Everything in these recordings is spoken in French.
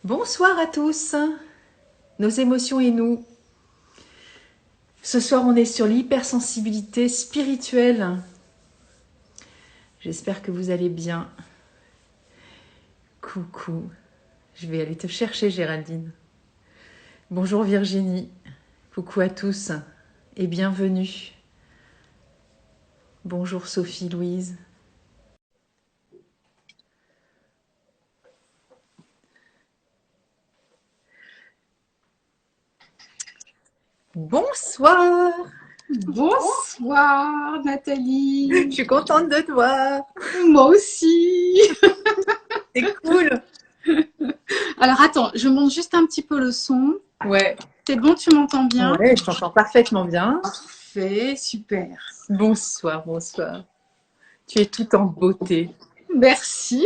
Bonsoir à tous, nos émotions et nous. Ce soir, on est sur l'hypersensibilité spirituelle. J'espère que vous allez bien. Coucou, je vais aller te chercher, Géraldine. Bonjour Virginie, coucou à tous et bienvenue. Bonjour Sophie Louise. Bonsoir. Bonsoir Nathalie. Je suis contente de te voir. Moi aussi. C'est cool. Alors attends, je monte juste un petit peu le son. Ouais. C'est bon, tu m'entends bien? Ouais, je t'entends parfaitement bien. Parfait, super. Bonsoir, bonsoir. Tu es toute en beauté. Merci.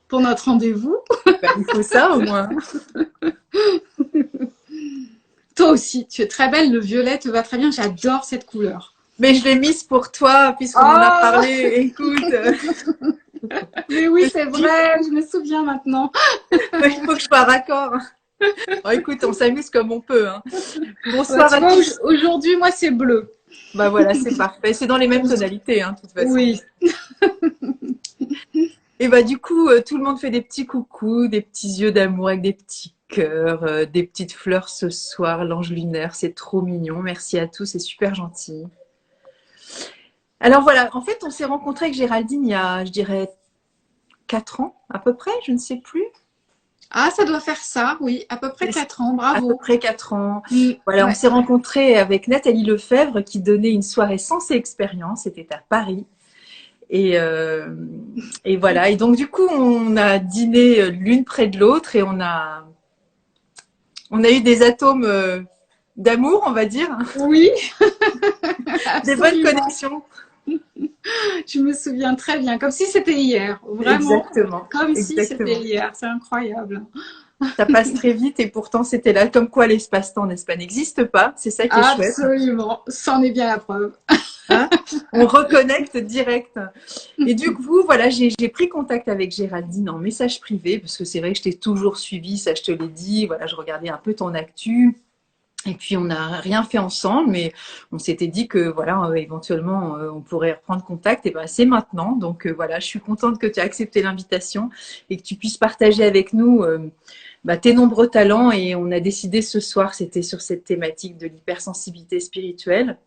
Pour notre rendez-vous. Il faut ça au moins. Toi aussi, tu es très belle. Le violet te va très bien. J'adore cette couleur. Mais je l'ai mise pour toi, puisqu'on en a parlé. Écoute. Mais oui, c'est vrai. Je me souviens maintenant. Il faut que je sois raccord. Bon, écoute, on s'amuse comme on peut. Hein. Bonsoir à tous. Aujourd'hui, moi, c'est bleu. Bah voilà, c'est parfait. C'est dans les mêmes tonalités, hein, de toute façon. Oui. Et bah du coup, tout le monde fait des petits coucous, des petits yeux d'amour avec des petits cœurs, des petites fleurs ce soir, l'ange lunaire, c'est trop mignon. Merci à tous, c'est super gentil. Alors voilà, en fait, on s'est rencontrés avec Géraldine il y a, je dirais, 4 ans à peu près, je ne sais plus. Ah, ça doit faire ça, oui, à peu près 4 ans, bravo. À peu près 4 ans. Voilà, ouais. On s'est rencontrés avec Nathalie Lefebvre qui donnait une soirée Sens et Expérience, c'était à Paris. Et voilà, et donc du coup, on a dîné l'une près de l'autre et on a eu des atomes d'amour, on va dire. Oui. Des bonnes connexions. Je me souviens très bien, comme si c'était hier, vraiment. Exactement. Comme si c'était hier, c'est incroyable. Ça passe très vite et pourtant c'était là. Comme quoi l'espace-temps, n'est-ce pas, n'existe pas. C'est ça qui est chouette. Absolument, c'en est bien la preuve. Hein, on reconnecte direct. Et du coup, voilà, j'ai pris contact avec Géraldine en message privé, parce que c'est vrai que je t'ai toujours suivi, ça je te l'ai dit. Voilà, je regardais un peu ton actu. Et puis on n'a rien fait ensemble, mais on s'était dit que voilà, éventuellement on pourrait reprendre contact. Et ben c'est maintenant. Donc voilà, je suis contente que tu aies accepté l'invitation et que tu puisses partager avec nous tes nombreux talents. Et on a décidé ce soir, c'était sur cette thématique de l'hypersensibilité spirituelle.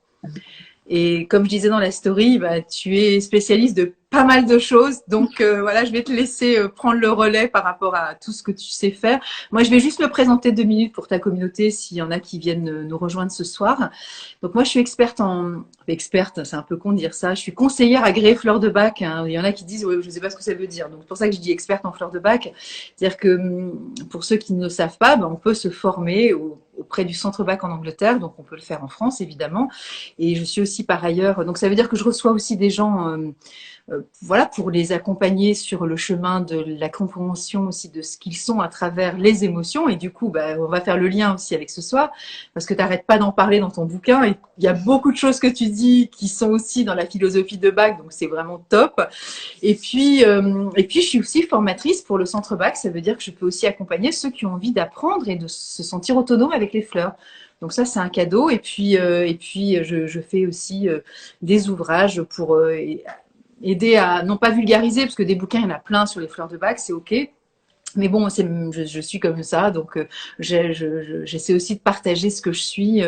Et comme je disais dans la story, tu es spécialiste de pas mal de choses. Donc voilà, je vais te laisser prendre le relais par rapport à tout ce que tu sais faire. Moi, je vais juste me présenter 2 minutes pour ta communauté s'il y en a qui viennent nous rejoindre ce soir. Donc moi, je suis experte, c'est un peu con de dire ça. Je suis conseillère agréée fleurs de bac. Hein. Il y en a qui disent, ouais, je ne sais pas ce que ça veut dire. Donc c'est pour ça que je dis experte en fleurs de bac. C'est-à-dire que pour ceux qui ne le savent pas, on peut se former auprès du Centre Bac en Angleterre. Donc on peut le faire en France, évidemment. Et je suis aussi par ailleurs, donc ça veut dire que je reçois aussi des gens, voilà, pour les accompagner sur le chemin de la compréhension aussi de ce qu'ils sont à travers les émotions. Et du coup, on va faire le lien aussi avec ce soir, parce que tu n'arrêtes pas d'en parler dans ton bouquin. Et il y a beaucoup de choses que tu dis qui sont aussi dans la philosophie de Bach, donc c'est vraiment top. Et puis, je suis aussi formatrice pour le Centre Bach. Ça veut dire que je peux aussi accompagner ceux qui ont envie d'apprendre et de se sentir autonomes avec les fleurs. Donc ça, c'est un cadeau. Et puis je fais aussi des ouvrages pour aider à, non pas vulgariser, parce que des bouquins, il y en a plein sur les fleurs de bac, c'est OK. Mais bon, je suis comme ça, donc j'essaie aussi de partager ce que je suis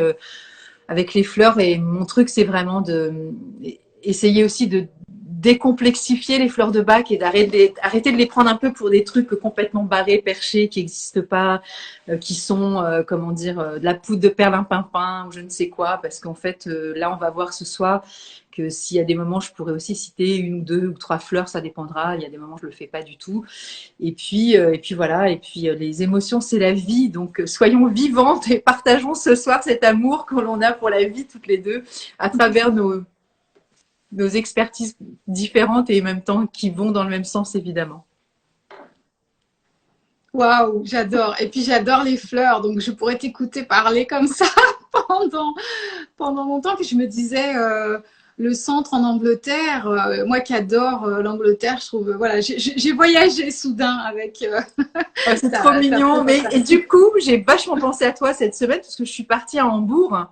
avec les fleurs. Et mon truc, c'est vraiment essayer aussi de décomplexifier les fleurs de bac et arrêter de les prendre un peu pour des trucs complètement barrés, perchés, qui n'existent pas, qui sont, de la poudre de perlimpinpin ou je ne sais quoi, parce qu'en fait, là, on va voir ce soir que s'il y a des moments, je pourrais aussi citer 1 ou 2 ou 3 fleurs, ça dépendra. Il y a des moments, je le fais pas du tout. Et puis voilà. Et puis les émotions, c'est la vie. Donc soyons vivantes et partageons ce soir cet amour que l'on a pour la vie toutes les deux à travers nos expertises différentes et en même temps qui vont dans le même sens, évidemment. Waouh, j'adore. Et puis j'adore les fleurs, donc je pourrais t'écouter parler comme ça pendant longtemps. Puis je me disais, le centre en Angleterre. Moi qui adore l'Angleterre, je trouve, voilà, j'ai voyagé soudain avec Oh, c'est trop ta mignon. Mais, et présentation. du coup, j'ai vachement pensé à toi cette semaine parce que je suis partie à Hambourg.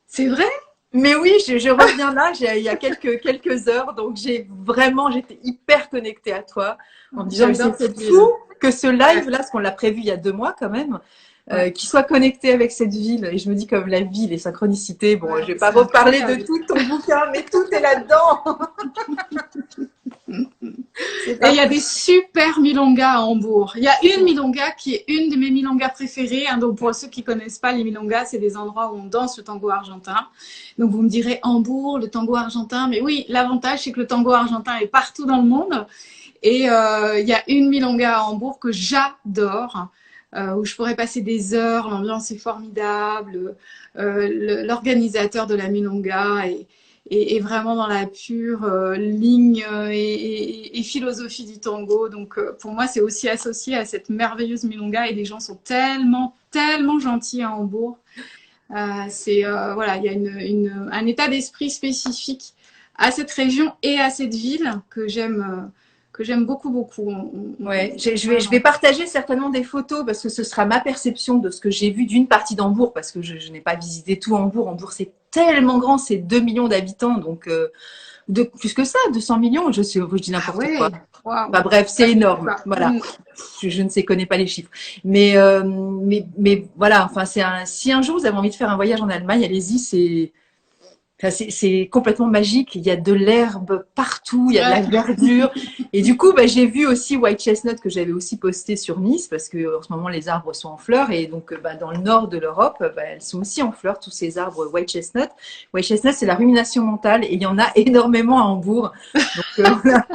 C'est vrai? Mais oui, je reviens là, il y a quelques heures, donc j'étais hyper connectée à toi en me disant, mais J'adore c'est cette fou ville. que ce Ouais, live-là, parce qu'on l'a prévu il y a 2 mois quand même, ouais, qu'il soit connecté avec cette ville. Et je me dis, comme la vie, les synchronicités, bon, je ouais, vais pas c'est reparler de incroyable. tout ton bouquin, mais tout est là-dedans. C'est Et il y a parti. des super milongas à Hambourg. Il y a une milonga qui est une de mes milongas préférées, hein. Donc pour ceux qui connaissent pas les milongas, c'est des endroits où on danse le tango argentin. Donc vous me direz Hambourg, le tango argentin. Mais oui, l'avantage c'est que le tango argentin est partout dans le monde. Et il y a une milonga à Hambourg que j'adore, où je pourrais passer des heures. L'ambiance est formidable. L'organisateur de la milonga est vraiment dans la pure ligne et philosophie du tango. Donc pour moi, c'est aussi associé à cette merveilleuse milonga et les gens sont tellement, tellement gentils à Hambourg. Voilà, il y a un état d'esprit spécifique à cette région et à cette ville que j'aime beaucoup, beaucoup. Ouais, je vais Vraiment. partager certainement des photos parce que ce sera ma perception de ce que j'ai vu d'une partie d'Hambourg parce que je n'ai pas visité tout Hambourg. Hambourg, c'est tellement grand, c'est 2 millions d'habitants, donc plus que ça, 200 millions, je dis Ah n'importe quoi. ouais, waouh. Enfin bref, Ah, c'est je sais énorme. pas. Voilà. Je ne sais, connais pas les chiffres. Mais voilà, enfin, si un jour vous avez envie de faire un voyage en Allemagne, allez-y, c'est complètement magique. Il y a de l'herbe partout, il y a de la Ouais. verdure. Et du coup, bah, j'ai vu aussi White Chestnut que j'avais aussi posté sur Nice parce que en ce moment les arbres sont en fleurs et donc bah, dans le nord de l'Europe, bah, elles sont aussi en fleurs tous ces arbres White Chestnut. White Chestnut, c'est la rumination mentale et il y en a énormément à Hambourg. Donc voilà.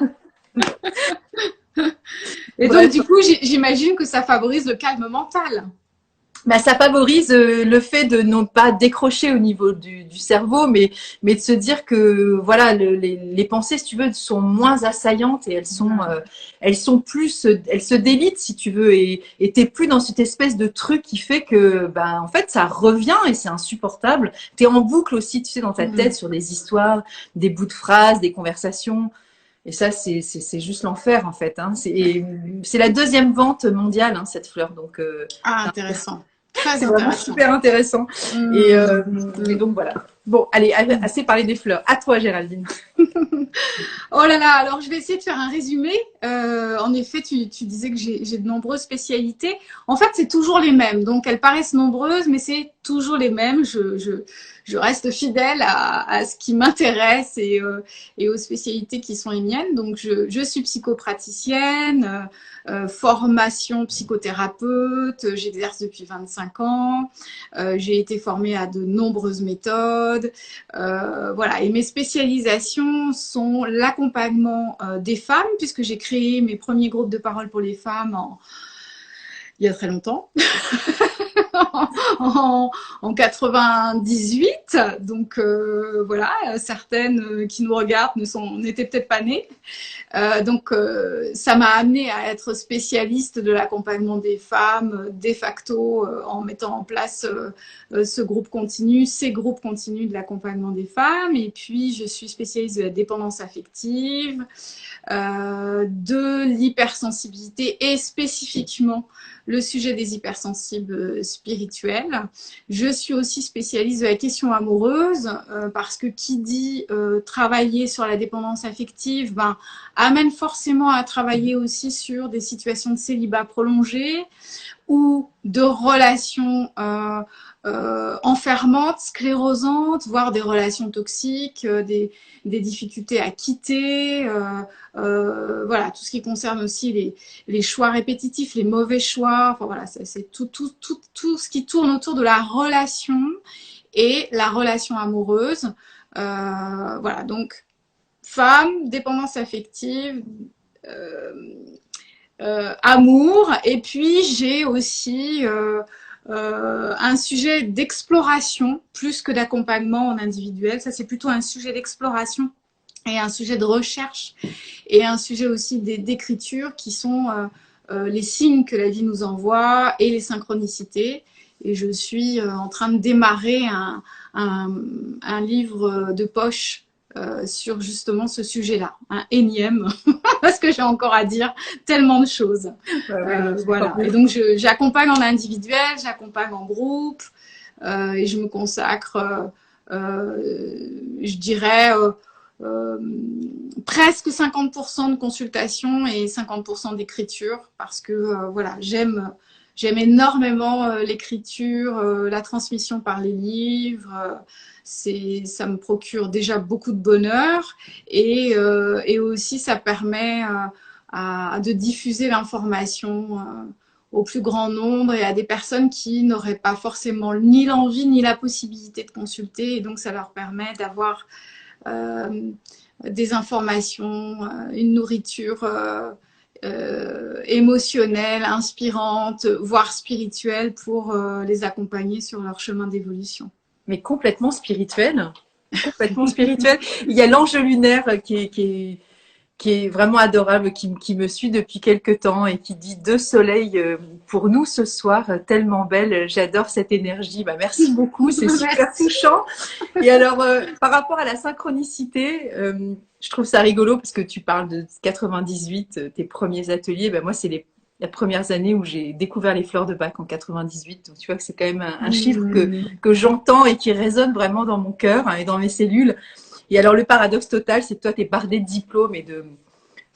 Et donc, Bref, du coup, j'imagine que ça favorise le calme mental. bah, ça favorise le fait de non pas décrocher au niveau du cerveau, mais de se dire que voilà, les pensées, si tu veux, sont moins assaillantes et elles sont plus, elles se délitent, si tu veux, et t'es plus dans cette espèce de truc qui fait que, ben, en fait, ça revient et c'est insupportable. T'es en boucle aussi, tu sais, dans ta tête Mm. sur des histoires, des bouts de phrases, des conversations. Et ça, c'est juste l'enfer, en fait. Hein. C'est la deuxième vente mondiale, hein, cette fleur. Donc, Ah, intéressant. Très c'est vraiment intéressant. super intéressant. Et, Mm. et Mm. donc voilà. Bon, allez, assez parlé des fleurs. À toi, Géraldine. Oh là là, alors je vais essayer de faire un résumé. En effet, tu disais que j'ai de nombreuses spécialités. En fait, c'est toujours les mêmes. Donc, elles paraissent nombreuses, mais c'est toujours les mêmes. Je reste fidèle à ce qui m'intéresse et aux spécialités qui sont les miennes. Donc, je suis psychopraticienne, formation psychothérapeute. J'exerce depuis 25 ans. J'ai été formée à de nombreuses méthodes. Voilà, et mes spécialisations sont l'accompagnement des femmes, puisque j'ai créé mes premiers groupes de parole pour les femmes il y a très longtemps, en, en 98. Donc voilà, certaines qui nous regardent n'étaient peut-être pas nées. Ça m'a amené à être spécialiste de l'accompagnement des femmes de facto en mettant en place ces groupes continus de l'accompagnement des femmes. Et puis, je suis spécialiste de la dépendance affective, de l'hypersensibilité et spécifiquement le sujet des hypersensibles spirituels. Je suis aussi spécialiste de la question amoureuse parce que qui dit travailler sur la dépendance affective, ben, amène forcément à travailler aussi sur des situations de célibat prolongé ou de relations enfermantes, sclérosantes, voire des relations toxiques, des difficultés à quitter, voilà, tout ce qui concerne aussi les choix répétitifs, les mauvais choix, enfin voilà, c'est tout ce qui tourne autour de la relation et la relation amoureuse. Voilà, donc femme, dépendance affective, euh, amour, et puis j'ai aussi un sujet d'exploration plus que d'accompagnement en individuel. Ça, c'est plutôt un sujet d'exploration et un sujet de recherche et un sujet aussi d'écriture qui sont les signes que la vie nous envoie et les synchronicités. et je suis en train de démarrer un livre de poche sur justement ce sujet-là, un énième, parce que j'ai encore à dire tellement de choses. Voilà. Et donc j'accompagne en individuel, j'accompagne en groupe, et je me consacre, je dirais, presque 50% de consultation et 50% d'écriture, parce que voilà, j'aime énormément l'écriture, la transmission par les livres. Ça me procure déjà beaucoup de bonheur, et aussi ça permet de diffuser l'information au plus grand nombre et à des personnes qui n'auraient pas forcément ni l'envie ni la possibilité de consulter, et donc ça leur permet d'avoir des informations, une nourriture émotionnelle, inspirante, voire spirituelle, pour les accompagner sur leur chemin d'évolution. Mais complètement spirituel. Complètement spirituel. Il y a l'ange lunaire qui est vraiment adorable, qui me suit depuis quelque temps et qui dit 2 soleils pour nous ce soir, tellement belle. J'adore cette énergie. Bah, merci beaucoup, c'est super touchant. Et alors, par rapport à la synchronicité, je trouve ça rigolo parce que tu parles de 98, tes premiers ateliers. Bah, moi, c'est les premières années où j'ai découvert les fleurs de Bach en 98. Donc, tu vois que c'est quand même un chiffre que j'entends et qui résonne vraiment dans mon cœur et dans mes cellules. Et alors, le paradoxe total, c'est que toi, tu es bardé de diplômes et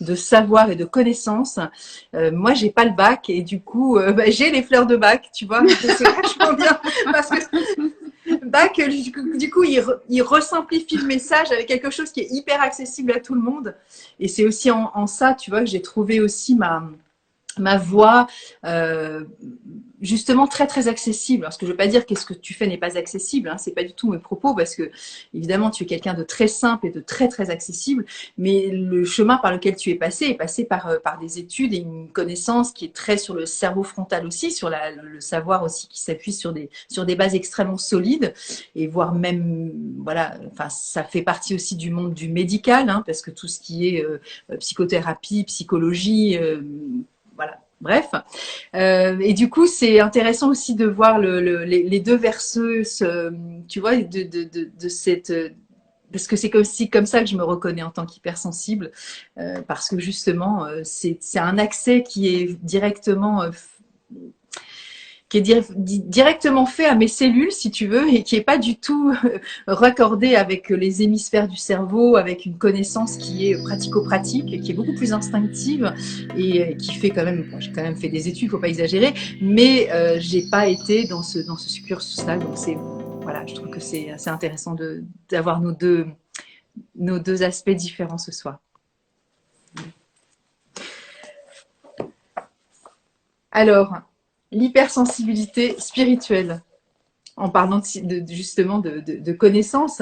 de savoir et de connaissances. Moi, j'ai pas le bac et du coup, j'ai les fleurs de Bach, tu vois. C'est vachement bien parce que Bach, du coup, il resimplifie le message avec quelque chose qui est hyper accessible à tout le monde. Et c'est aussi en ça, tu vois, que j'ai trouvé aussi ma voix justement très très accessible. Alors, ce que je veux pas dire qu'est-ce que tu fais n'est pas accessible, hein, c'est pas du tout mes propos, parce que évidemment tu es quelqu'un de très simple et de très très accessible, mais le chemin par lequel tu es passé est passé par des études et une connaissance qui est très sur le cerveau frontal aussi, sur le savoir aussi, qui s'appuie sur des bases extrêmement solides, et voire même voilà, enfin ça fait partie aussi du monde du médical, hein, parce que tout ce qui est psychothérapie, psychologie, voilà, bref. Et du coup, c'est intéressant aussi de voir les 2 verseuses, tu vois, de cette... Parce que c'est comme ça que je me reconnais en tant qu'hypersensible, parce que justement, c'est un accès qui est directement... directement fait à mes cellules, si tu veux, et qui est pas du tout raccordé avec les hémisphères du cerveau, avec une connaissance qui est pratico-pratique, qui est beaucoup plus instinctive et qui fait quand même, bon, j'ai quand même fait des études, faut pas exagérer, mais j'ai pas été dans ce cursus-là, donc voilà, je trouve que c'est assez intéressant d'avoir nos deux aspects différents ce soir. Alors, l'hypersensibilité spirituelle, en parlant justement de connaissances,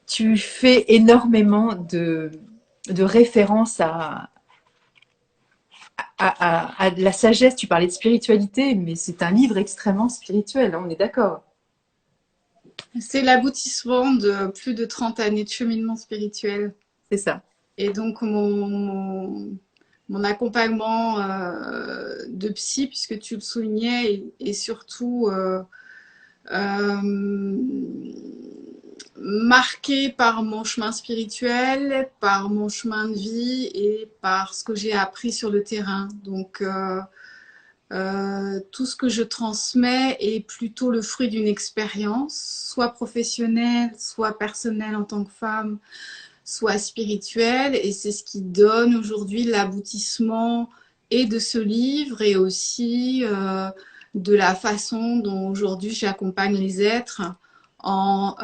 tu fais énormément de références à la sagesse. Tu parlais de spiritualité, mais c'est un livre extrêmement spirituel, hein, on est d'accord. C'est l'aboutissement de plus de 30 années de cheminement spirituel. C'est ça. Et donc mon accompagnement de psy, puisque tu le soulignais, et surtout marqué par mon chemin spirituel, par mon chemin de vie et par ce que j'ai appris sur le terrain. Donc tout ce que je transmets est plutôt le fruit d'une expérience, soit professionnelle, soit personnelle en tant que femme, soit spirituelle, et c'est ce qui donne aujourd'hui l'aboutissement et de ce livre et aussi de la façon dont aujourd'hui j'accompagne les êtres en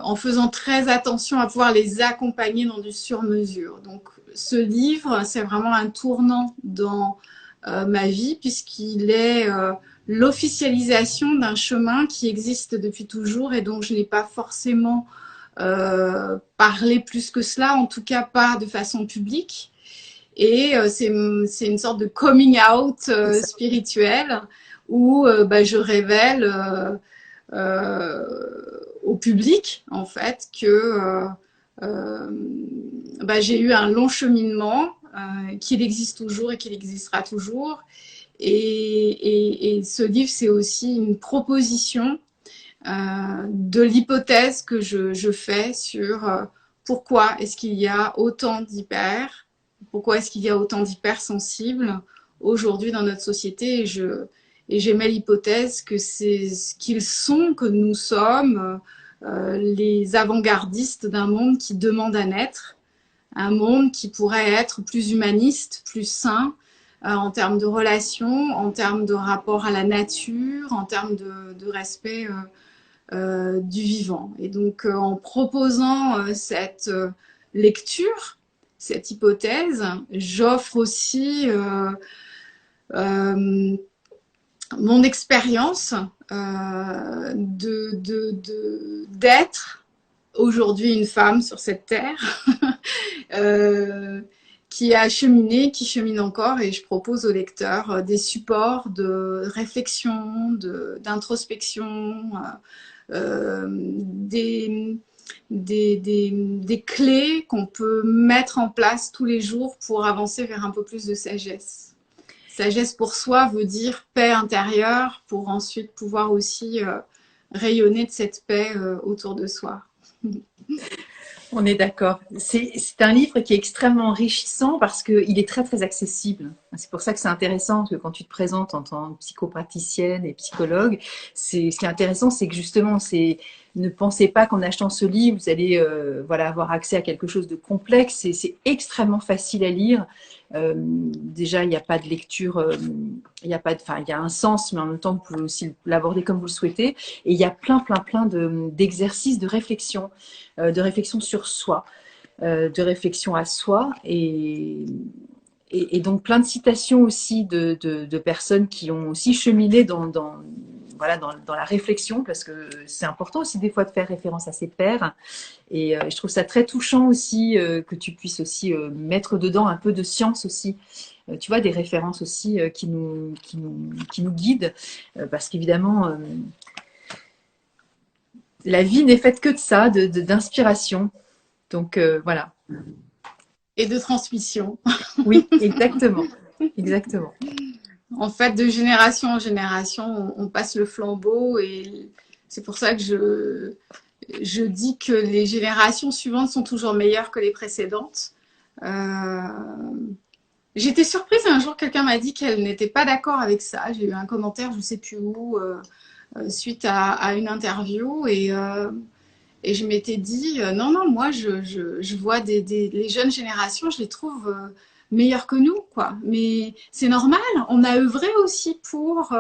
en faisant très attention à pouvoir les accompagner dans du sur-mesure. Donc ce livre, c'est vraiment un tournant dans ma vie, puisqu'il est l'officialisation d'un chemin qui existe depuis toujours et dont je n'ai pas forcément parlé plus que cela, en tout cas pas de façon publique. Et c'est une sorte de coming out spirituel où je révèle au public en fait que j'ai eu un long cheminement, qu'il existe toujours et qu'il existera toujours, Et ce livre, c'est aussi une proposition de l'hypothèse que je fais sur pourquoi est-ce qu'il y a autant d'hyper, pourquoi est-ce qu'il y a autant d'hypersensibles aujourd'hui dans notre société. Et j'émets l'hypothèse que c'est ce qu'ils sont, que nous sommes les avant-gardistes d'un monde qui demande à naître, un monde qui pourrait être plus humaniste, plus sain, en termes de relations, en termes de rapport à la nature, en termes de respect du vivant. Et donc, en proposant cette lecture, cette hypothèse, j'offre aussi mon expérience d'être aujourd'hui une femme sur cette terre qui a cheminé, qui chemine encore, et je propose aux lecteurs des supports de réflexion, d'introspection, des clés qu'on peut mettre en place tous les jours pour avancer vers un peu plus de sagesse. Sagesse pour soi veut dire paix intérieure pour ensuite pouvoir aussi rayonner de cette paix autour de soi. On est d'accord. C'est un livre qui est extrêmement enrichissant parce qu'il est très très accessible. C'est pour ça que c'est intéressant que quand tu te présentes en tant que psychopraticienne et psychologue, ce qui est intéressant, c'est que justement, ne pensez pas qu'en achetant ce livre, vous allez voilà, avoir accès à quelque chose de complexe. C'est extrêmement facile à lire. Déjà, il n'y a pas de lecture, il y a un sens, mais en même temps, vous pouvez aussi l'aborder comme vous le souhaitez. Et il y a plein d'exercices de réflexion sur soi, de réflexion à soi, et donc plein de citations aussi de personnes qui ont aussi cheminé dans la réflexion, parce que c'est important aussi des fois de faire référence à ses pairs. Et je trouve ça très touchant aussi que tu puisses aussi mettre dedans un peu de science aussi. Tu vois, des références aussi qui nous guident, parce qu'évidemment, la vie n'est faite que de ça, d'inspiration. Donc voilà. Et de transmission. Oui, exactement. Exactement. En fait, de génération en génération, on passe le flambeau, et c'est pour ça que je dis que les générations suivantes sont toujours meilleures que les précédentes. J'étais surprise un jour, quelqu'un m'a dit qu'elle n'était pas d'accord avec ça. J'ai eu un commentaire, je ne sais plus où, suite à une interview, et je m'étais dit, non, moi, je vois les jeunes générations, je les trouve meilleures que nous, quoi. Mais c'est normal, on a œuvré aussi pour...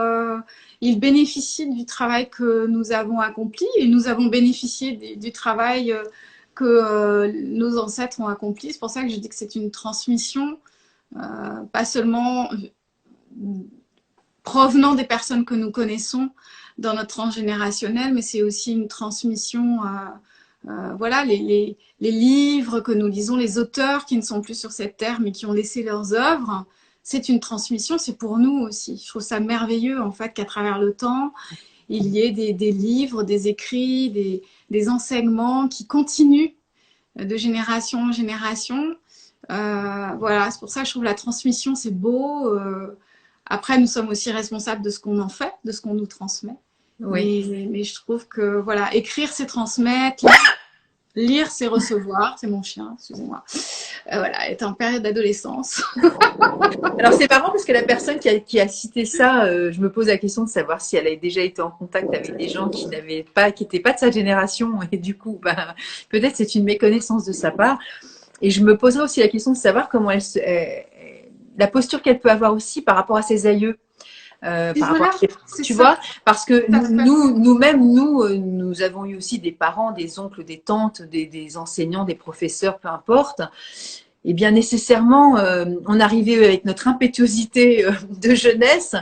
ils bénéficient du travail que nous avons accompli, et nous avons bénéficié du travail que nos ancêtres ont accompli. C'est pour ça que je dis que c'est une transmission, pas seulement provenant des personnes que nous connaissons dans notre transgénérationnel, mais c'est aussi une transmission, voilà, les livres que nous lisons, les auteurs qui ne sont plus sur cette terre, mais qui ont laissé leurs œuvres, c'est une transmission, c'est pour nous aussi. Je trouve ça merveilleux, en fait, qu'à travers le temps, il y ait des livres, des écrits, des enseignements qui continuent de génération en génération. Voilà, c'est pour ça que je trouve la transmission, c'est beau. Après, nous sommes aussi responsables de ce qu'on en fait, de ce qu'on nous transmet. Oui. Mais je trouve que, voilà, écrire, c'est transmettre, lire, c'est recevoir. C'est mon chien, excusez-moi. Voilà, être en période d'adolescence. Alors, c'est marrant parce que la personne qui a cité ça, je me pose la question de savoir si elle a déjà été en contact avec des gens qui n'étaient pas de sa génération. Et du coup, peut-être c'est une méconnaissance de sa part. Et je me poserai aussi la question de savoir comment la posture qu'elle peut avoir aussi par rapport à ses aïeux. Tu vois, parce que nous-mêmes, nous avons eu aussi des parents, des oncles, des tantes, des enseignants, des professeurs, peu importe. Et bien nécessairement, on arrivait avec notre impétuosité de jeunesse,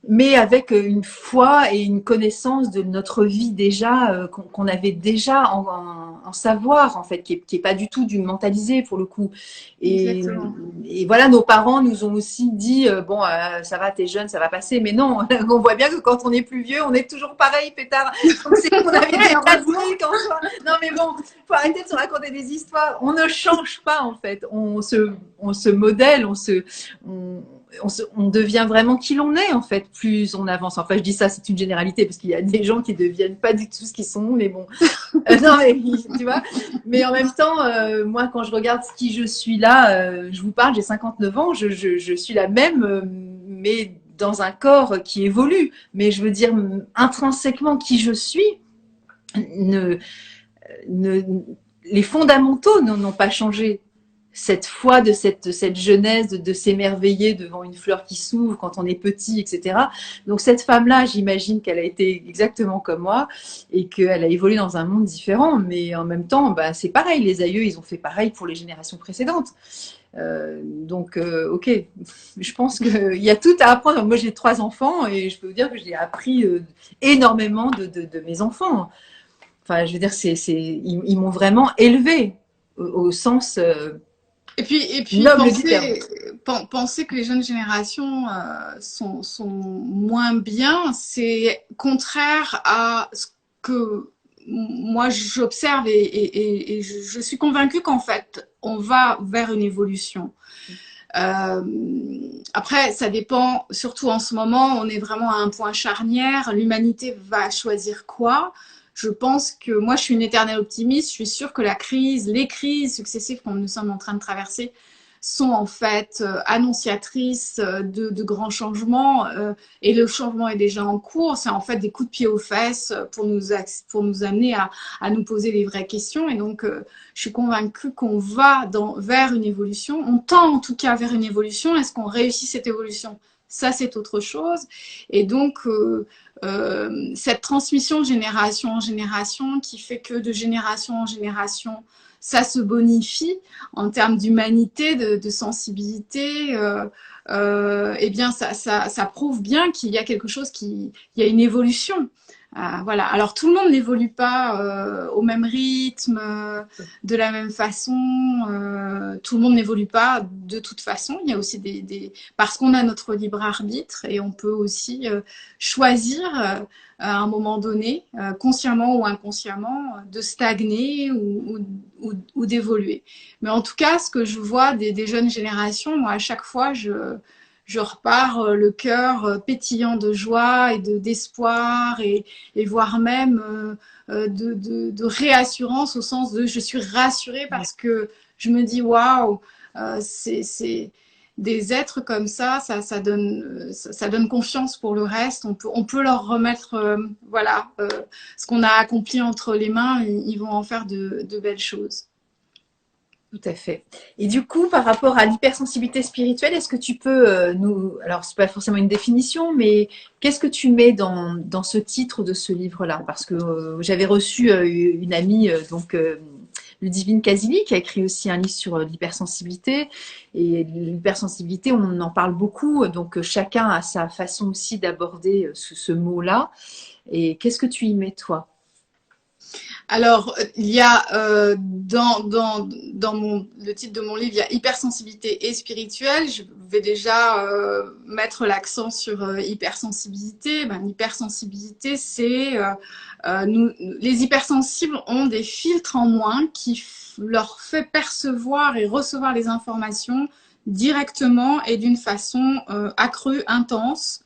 mais avec une foi et une connaissance de notre vie déjà, qu'on avait déjà en savoir, en fait, qui est pas du tout du mentalisé pour le coup. Et voilà, nos parents nous ont aussi dit, bon, ça va, t'es jeune, ça va passer. Mais non, on voit bien que quand on est plus vieux, on est toujours pareil, pétard. Donc c'est qu'on avait des tas de trucs en soi. Non mais bon, faut arrêter de se raconter des histoires. On ne change pas, en fait. On se modèle, on devient vraiment qui l'on est en fait, plus on avance. Enfin, je dis ça, c'est une généralité parce qu'il y a des gens qui deviennent pas du tout ce qu'ils sont, mais bon, non, mais tu vois. Mais en même temps, moi, quand je regarde qui je suis là, je vous parle, j'ai 59 ans, je suis la même, mais dans un corps qui évolue. Mais je veux dire, intrinsèquement, qui je suis, ne, ne, les fondamentaux n'ont pas changé. Cette foi de cette jeunesse, de s'émerveiller devant une fleur qui s'ouvre quand on est petit, etc. Donc cette femme-là, j'imagine qu'elle a été exactement comme moi et qu'elle a évolué dans un monde différent. Mais en même temps, bah, c'est pareil, les aïeux, ils ont fait pareil pour les générations précédentes. Ok, je pense qu'il y a tout à apprendre. Moi, j'ai 3 enfants et je peux vous dire que j'ai appris énormément de mes enfants. Enfin, je veux dire, ils m'ont vraiment élevée au sens Et puis noble du terme. penser que les jeunes générations sont moins bien, c'est contraire à ce que moi j'observe et je suis convaincue qu'en fait on va vers une évolution. Après, ça dépend, surtout en ce moment, on est vraiment à un point charnière. L'humanité va choisir quoi? Je pense que moi, je suis une éternelle optimiste. Je suis sûre que les crises successives que nous sommes en train de traverser sont en fait annonciatrices de grands changements. Et le changement est déjà en cours. C'est en fait des coups de pied aux fesses pour nous amener à nous poser les vraies questions. Et donc, je suis convaincue qu'on va vers une évolution. On tend en tout cas vers une évolution. Est-ce qu'on réussit cette évolution? Ça, c'est autre chose. Et donc, cette transmission de génération en génération qui fait que de génération en génération, ça se bonifie en termes d'humanité, de sensibilité. Eh bien, ça prouve bien qu'il y a quelque chose il y a une évolution. Voilà. Alors tout le monde n'évolue pas au même rythme, de la même façon. Tout le monde n'évolue pas de toute façon. Il y a aussi parce qu'on a notre libre arbitre et on peut aussi choisir à un moment donné, consciemment ou inconsciemment, de stagner ou d'évoluer. Mais en tout cas, ce que je vois des jeunes générations, moi à chaque fois, je repars le cœur pétillant de joie et d'espoir et voire même de réassurance au sens de je suis rassurée parce que je me dis waouh, c'est des êtres comme ça donne confiance pour le reste. On peut leur remettre voilà ce qu'on a accompli entre les mains, ils vont en faire de belles choses. Tout à fait. Et du coup, par rapport à l'hypersensibilité spirituelle, est-ce que tu peux alors c'est pas forcément une définition, mais qu'est-ce que tu mets dans ce titre de ce livre-là? Parce que j'avais reçu une amie, Ludivine Casili, qui a écrit aussi un livre sur l'hypersensibilité. Et l'hypersensibilité, on en parle beaucoup, donc chacun a sa façon aussi d'aborder ce mot-là. Et qu'est-ce que tu y mets, toi? Alors, il y a le titre de mon livre, il y a hypersensibilité et spirituelle. Je vais déjà mettre l'accent sur hypersensibilité. L'hypersensibilité, c'est les hypersensibles ont des filtres en moins qui leur fait percevoir et recevoir les informations directement et d'une façon accrue, intense,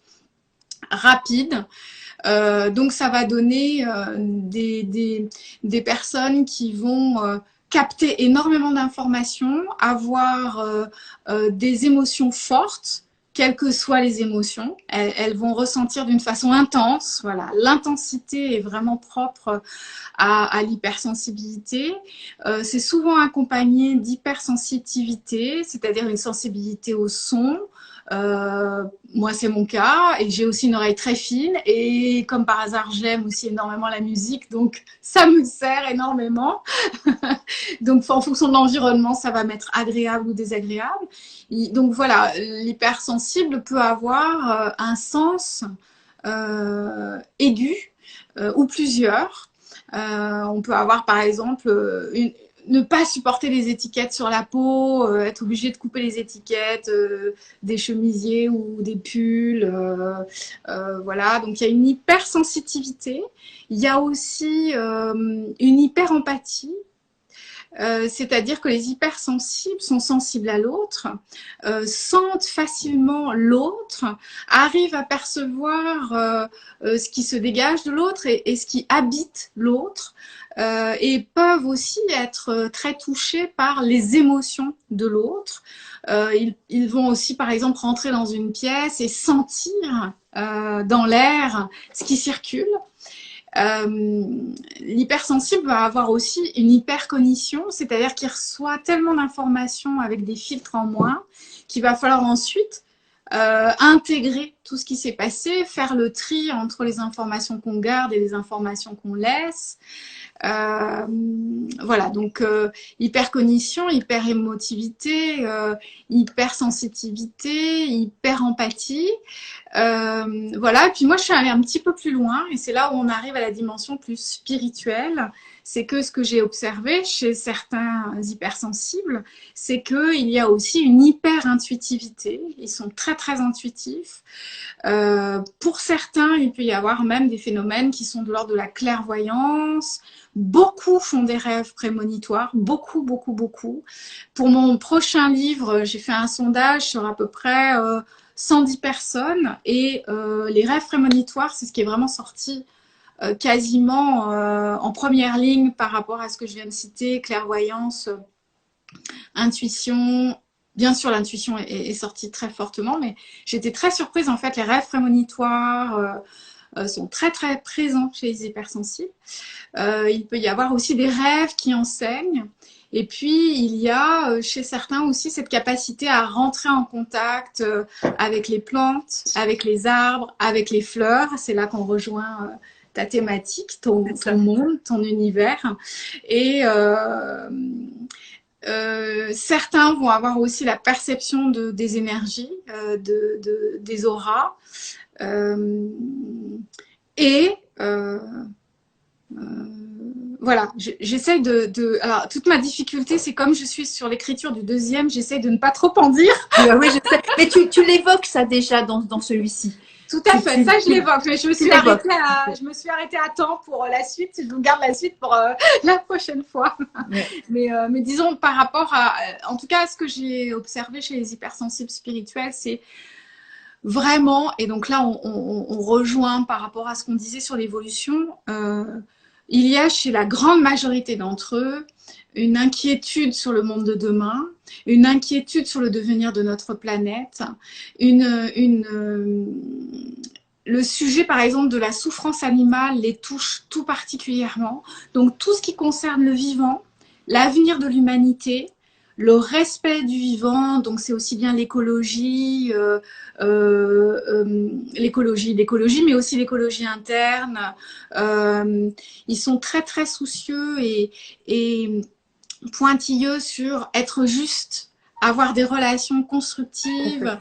rapide. Donc ça va donner des personnes qui vont capter énormément d'informations, avoir des émotions fortes, quelles que soient les émotions. Elles vont ressentir d'une façon intense. Voilà, l'intensité est vraiment propre à l'hypersensibilité. C'est souvent accompagné d'hypersensitivité, c'est-à-dire une sensibilité au son. Moi, c'est mon cas et j'ai aussi une oreille très fine et comme par hasard, j'aime aussi énormément la musique, donc ça me sert énormément. Donc, en fonction de l'environnement, ça va m'être agréable ou désagréable. Donc voilà, l'hypersensible peut avoir un sens aigu ou plusieurs. On peut avoir par exemple ne pas supporter les étiquettes sur la peau, être obligé de couper les étiquettes des chemisiers ou des pulls. Voilà, donc il y a une hypersensitivité. Il y a aussi une hyperempathie. C'est-à-dire que les hypersensibles sont sensibles à l'autre, sentent facilement l'autre, arrivent à percevoir ce qui se dégage de l'autre et ce qui habite l'autre, et peuvent aussi être très touchés par les émotions de l'autre. Ils vont aussi, par exemple, rentrer dans une pièce et sentir dans l'air ce qui circule. L'hypersensible va avoir aussi une hypercognition, c'est-à-dire qu'il reçoit tellement d'informations avec des filtres en moins qu'il va falloir ensuite intégrer tout ce qui s'est passé, faire le tri entre les informations qu'on garde et les informations qu'on laisse. Voilà, donc hypercognition, hyperémotivité, hypersensitivité, hyperempathie. Voilà, et puis moi je suis allée un petit peu plus loin et c'est là où on arrive à la dimension plus spirituelle. C'est que ce que j'ai observé chez certains hypersensibles, c'est qu'il y a aussi une hyper-intuitivité. Ils sont très très intuitifs. Pour certains, il peut y avoir même des phénomènes qui sont de l'ordre de la clairvoyance. Beaucoup font des rêves prémonitoires, beaucoup, beaucoup, beaucoup. Pour mon prochain livre, j'ai fait un sondage sur à peu près 110 personnes et les rêves prémonitoires, c'est ce qui est vraiment sorti quasiment en première ligne par rapport à ce que je viens de citer, clairvoyance, intuition. Bien sûr, l'intuition est sortie très fortement, mais j'étais très surprise. En fait, les rêves prémonitoires sont très, très présents chez les hypersensibles. Il peut y avoir aussi des rêves qui enseignent. Et puis, il y a chez certains aussi cette capacité à rentrer en contact avec les plantes, avec les arbres, avec les fleurs. C'est là qu'on rejoint ta thématique, ton monde, ton univers. Et certains vont avoir aussi la perception des énergies, des auras. Voilà, j'essaye alors, toute ma difficulté, c'est comme je suis sur l'écriture du deuxième, j'essaye de ne pas trop en dire. Oui, je sais. Mais tu l'évoques ça déjà dans celui-ci. Tout à fait, ça je l'évoque, mais je me suis arrêtée à temps pour la suite. Je vous garde la suite pour la prochaine fois. Ouais. Mais disons, par rapport en tout cas, ce que j'ai observé chez les hypersensibles spirituels, c'est vraiment, et donc là, on rejoint par rapport à ce qu'on disait sur l'évolution, il y a chez la grande majorité d'entre eux une inquiétude sur le monde de demain, une inquiétude sur le devenir de notre planète, le sujet, par exemple, de la souffrance animale les touche tout particulièrement. Donc, tout ce qui concerne le vivant, l'avenir de l'humanité, le respect du vivant, donc c'est aussi bien l'écologie, mais aussi l'écologie interne. Ils sont très, très soucieux et pointilleux sur être juste, avoir des relations constructives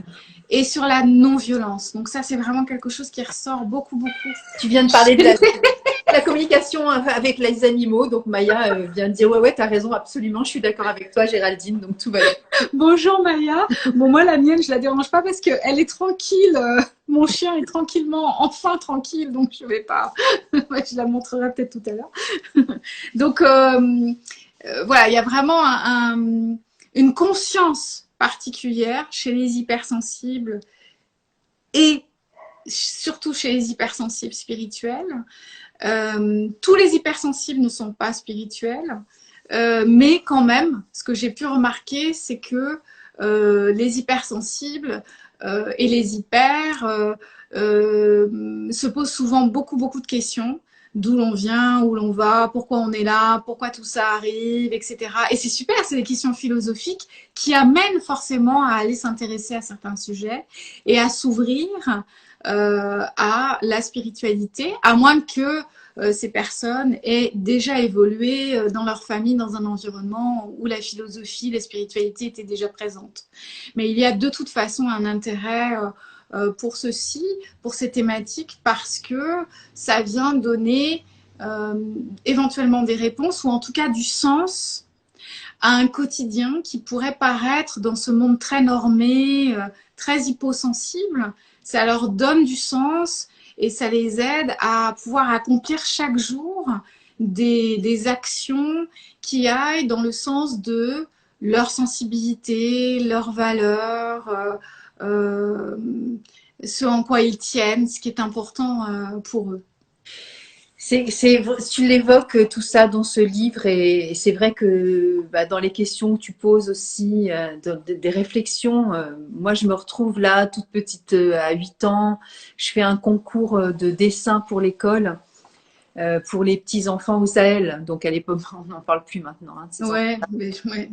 et sur la non-violence. Donc ça, c'est vraiment quelque chose qui ressort beaucoup, beaucoup. Tu viens de parler de la communication avec les animaux. Donc Maya vient de dire ouais, t'as raison, absolument, je suis d'accord avec toi, Géraldine, donc tout va bien. Bonjour Maya. Bon, moi, la mienne, je la dérange pas parce qu'elle est tranquille. Mon chien est enfin tranquille, donc je vais pas. Je la montrerai peut-être tout à l'heure. Donc, voilà, il y a vraiment une conscience particulière chez les hypersensibles et surtout chez les hypersensibles spirituels. Tous les hypersensibles ne sont pas spirituels, mais quand même, ce que j'ai pu remarquer, c'est que les hypersensibles et les hyper se posent souvent beaucoup, beaucoup de questions. D'où l'on vient, où l'on va, pourquoi on est là, pourquoi tout ça arrive, etc. Et c'est super, c'est des questions philosophiques qui amènent forcément à aller s'intéresser à certains sujets et à s'ouvrir à la spiritualité, à moins que ces personnes aient déjà évolué dans leur famille, dans un environnement où la philosophie, la spiritualité étaient déjà présentes. Mais il y a de toute façon un intérêt pour ceci, pour ces thématiques, parce que ça vient donner éventuellement des réponses ou en tout cas du sens à un quotidien qui pourrait paraître dans ce monde très normé, très hyposensible. Ça leur donne du sens et ça les aide à pouvoir accomplir chaque jour des actions qui aillent dans le sens de leur sensibilité, leurs valeurs, ce en quoi ils tiennent, ce qui est important pour eux. Tu l'évoques tout ça dans ce livre et c'est vrai que dans les questions que tu poses aussi, des réflexions, moi je me retrouve là toute petite à 8 ans, je fais un concours de dessin pour l'école. Pour les petits enfants au Sahel. Donc à l'époque, on n'en parle plus maintenant. Hein, de ces Ouais, ouais.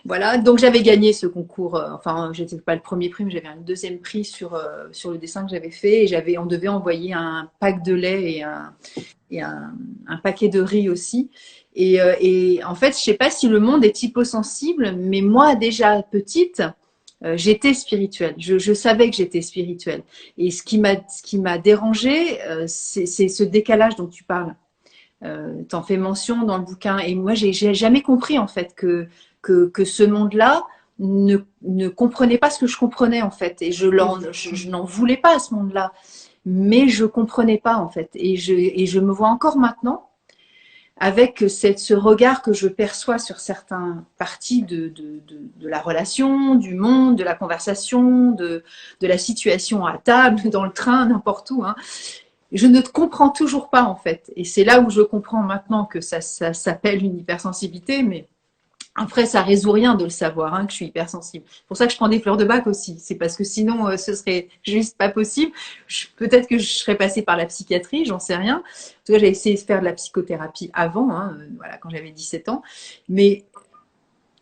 voilà, donc j'avais gagné ce concours. Enfin, j'étais pas le premier prix, mais j'avais un deuxième prix sur le dessin que j'avais fait. Et on devait envoyer un pack de lait et un paquet de riz aussi. Et en fait, je sais pas si le monde est hyposensible, mais moi déjà petite, j'étais spirituelle. Je savais que j'étais spirituelle. Et ce qui m'a dérangée, c'est ce décalage dont tu parles. T'en fais mention dans le bouquin. Et moi, j'ai jamais compris en fait que ce monde-là ne comprenait pas ce que je comprenais en fait. Et je n'en voulais pas à ce monde-là. Mais je comprenais pas en fait. Et je me vois encore maintenant avec ce regard que je perçois sur certaines parties de la relation, du monde, de la conversation, de la situation à table, dans le train, n'importe où. Hein. Je ne te comprends toujours pas en fait. Et c'est là où je comprends maintenant que ça s'appelle une hypersensibilité, mais après, ça résout rien de le savoir, hein, que je suis hypersensible. C'est pour ça que je prends des fleurs de bac aussi. C'est parce que sinon, ce serait juste pas possible. Peut-être que je serais passée par la psychiatrie, j'en sais rien. En tout cas, j'ai essayé de faire de la psychothérapie avant, hein, voilà, quand j'avais 17 ans. Mais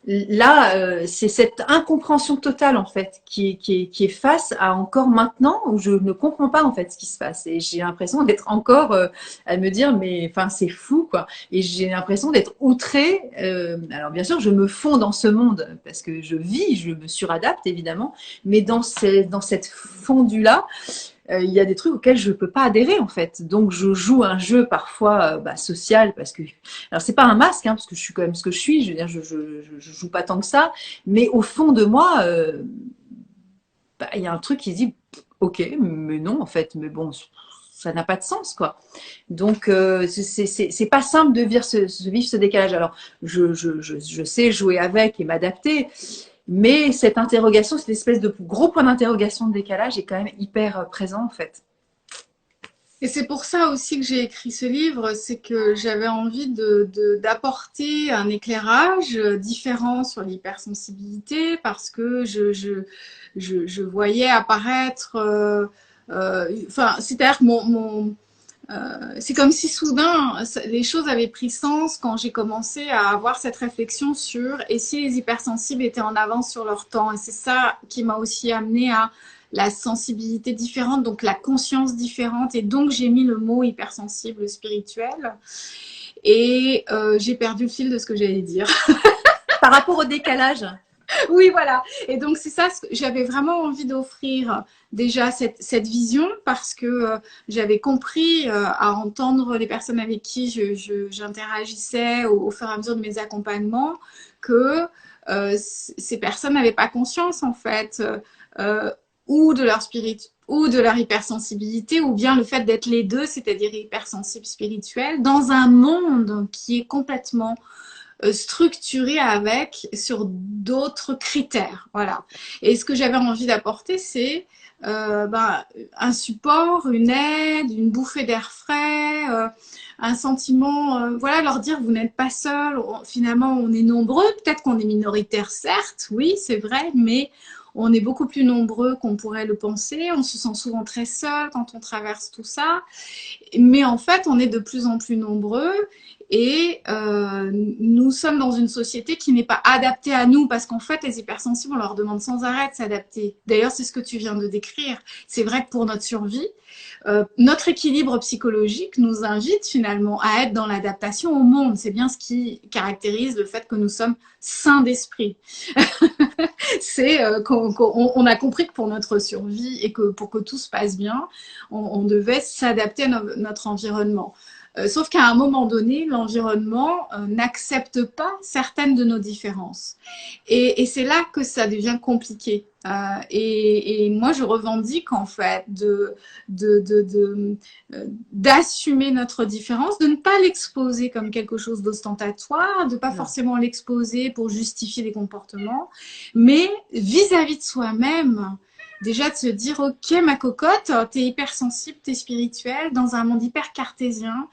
là, c'est cette incompréhension totale en fait qui est face à encore maintenant où je ne comprends pas en fait ce qui se passe et j'ai l'impression d'être encore à me dire mais enfin c'est fou quoi et j'ai l'impression d'être outrée. Alors bien sûr je me fonds dans ce monde parce que je vis, je me suradapte évidemment, mais dans cette fondue là. Il y a des trucs auxquels je peux pas adhérer en fait. Donc je joue un jeu parfois social parce que alors c'est pas un masque hein, parce que je suis quand même ce que je suis. Je veux dire je joue pas tant que ça, mais au fond de moi il y a un truc qui se dit ok mais non en fait mais bon ça n'a pas de sens quoi. Donc c'est pas simple de vivre ce décalage. Alors je sais jouer avec et m'adapter. Mais cette interrogation, cette espèce de gros point d'interrogation de décalage est quand même hyper présent en fait. Et c'est pour ça aussi que j'ai écrit ce livre, c'est que j'avais envie d'apporter un éclairage différent sur l'hypersensibilité parce que je voyais apparaître, enfin, c'est-à-dire que c'est comme si soudain les choses avaient pris sens quand j'ai commencé à avoir cette réflexion sur et si les hypersensibles étaient en avance sur leur temps. Et c'est ça qui m'a aussi amené à la sensibilité différente, donc la conscience différente. Et donc j'ai mis le mot hypersensible spirituel. Et j'ai perdu le fil de ce que j'allais dire. Par rapport au décalage. Oui, voilà. Et donc, c'est ça, j'avais vraiment envie d'offrir déjà cette vision parce que j'avais compris à entendre les personnes avec qui j'interagissais au fur et à mesure de mes accompagnements que ces personnes n'avaient pas conscience, en fait, ou de leur spirit ou de leur hypersensibilité, ou bien le fait d'être les deux, c'est-à-dire hypersensible spirituel, dans un monde qui est complètement structuré avec sur d'autres critères. Voilà. Et ce que j'avais envie d'apporter, c'est un support, une aide, une bouffée d'air frais, un sentiment, voilà, leur dire vous n'êtes pas seul, finalement on est nombreux, peut-être qu'on est minoritaire, certes, oui, c'est vrai, mais on est beaucoup plus nombreux qu'on pourrait le penser, on se sent souvent très seul quand on traverse tout ça, mais en fait on est de plus en plus nombreux et nous sommes dans une société qui n'est pas adaptée à nous parce qu'en fait les hypersensibles on leur demande sans arrêt de s'adapter. D'ailleurs c'est ce que tu viens de décrire. C'est vrai que pour notre survie, notre équilibre psychologique nous invite finalement à être dans l'adaptation au monde. C'est bien ce qui caractérise le fait que nous sommes sains d'esprit. C'est qu'on a compris que pour notre survie et que pour que tout se passe bien, on devait s'adapter à notre environnement. Sauf qu'à un moment donné, l'environnement n'accepte pas certaines de nos différences. Et c'est là que ça devient compliqué. Et moi, je revendique en fait d'assumer notre différence, de ne pas l'exposer comme quelque chose d'ostentatoire, de pas forcément l'exposer pour justifier des comportements, mais vis-à-vis de soi-même, déjà de se dire, ok, ma cocotte, t'es hypersensible, t'es spirituelle, dans un monde hyper cartésien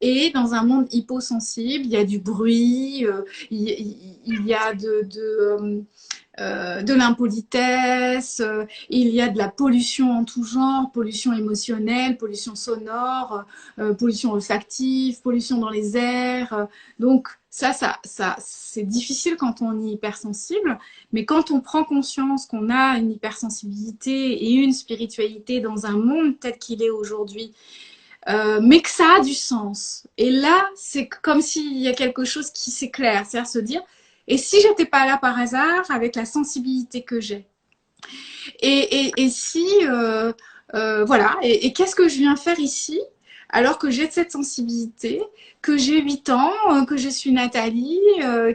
et dans un monde hyposensible, il y a du bruit, il y a de l'impolitesse, il y a de la pollution en tout genre, pollution émotionnelle, pollution sonore, pollution olfactive, pollution dans les airs. Donc ça c'est difficile quand on est hypersensible, mais quand on prend conscience qu'on a une hypersensibilité et une spiritualité dans un monde tel qu'il est aujourd'hui, mais que ça a du sens. Et là, c'est comme s'il y a quelque chose qui s'éclaire, c'est-à-dire se dire, et si j'étais pas là par hasard avec la sensibilité que j'ai, et si voilà, et qu'est-ce que je viens faire ici alors que j'ai cette sensibilité, que j'ai 8 ans, que je suis Nathalie,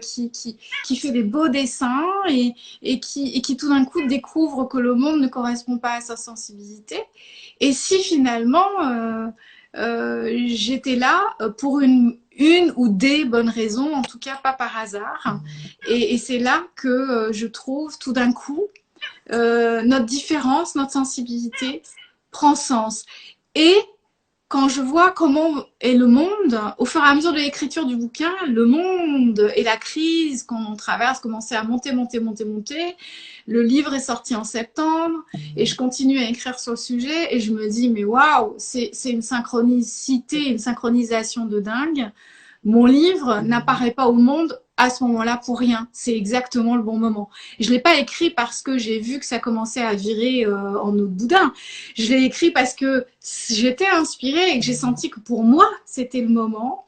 qui fait des beaux dessins et qui tout d'un coup découvre que le monde ne correspond pas à sa sensibilité. Et si finalement j'étais là pour une ou des bonnes raisons, en tout cas pas par hasard. Et c'est là que je trouve tout d'un coup notre différence, notre sensibilité prend sens. Et quand je vois comment est le monde, au fur et à mesure de l'écriture du bouquin, le monde et la crise qu'on traverse commençaient à monter. Le livre est sorti en septembre et je continue à écrire sur le sujet et je me dis, mais waouh, c'est une synchronicité, une synchronisation de dingue. Mon livre n'apparaît pas au monde à ce moment-là pour rien. C'est exactement le bon moment. Je l'ai pas écrit parce que j'ai vu que ça commençait à virer en eau de boudin. Je l'ai écrit parce que j'étais inspirée et que j'ai senti que pour moi, c'était le moment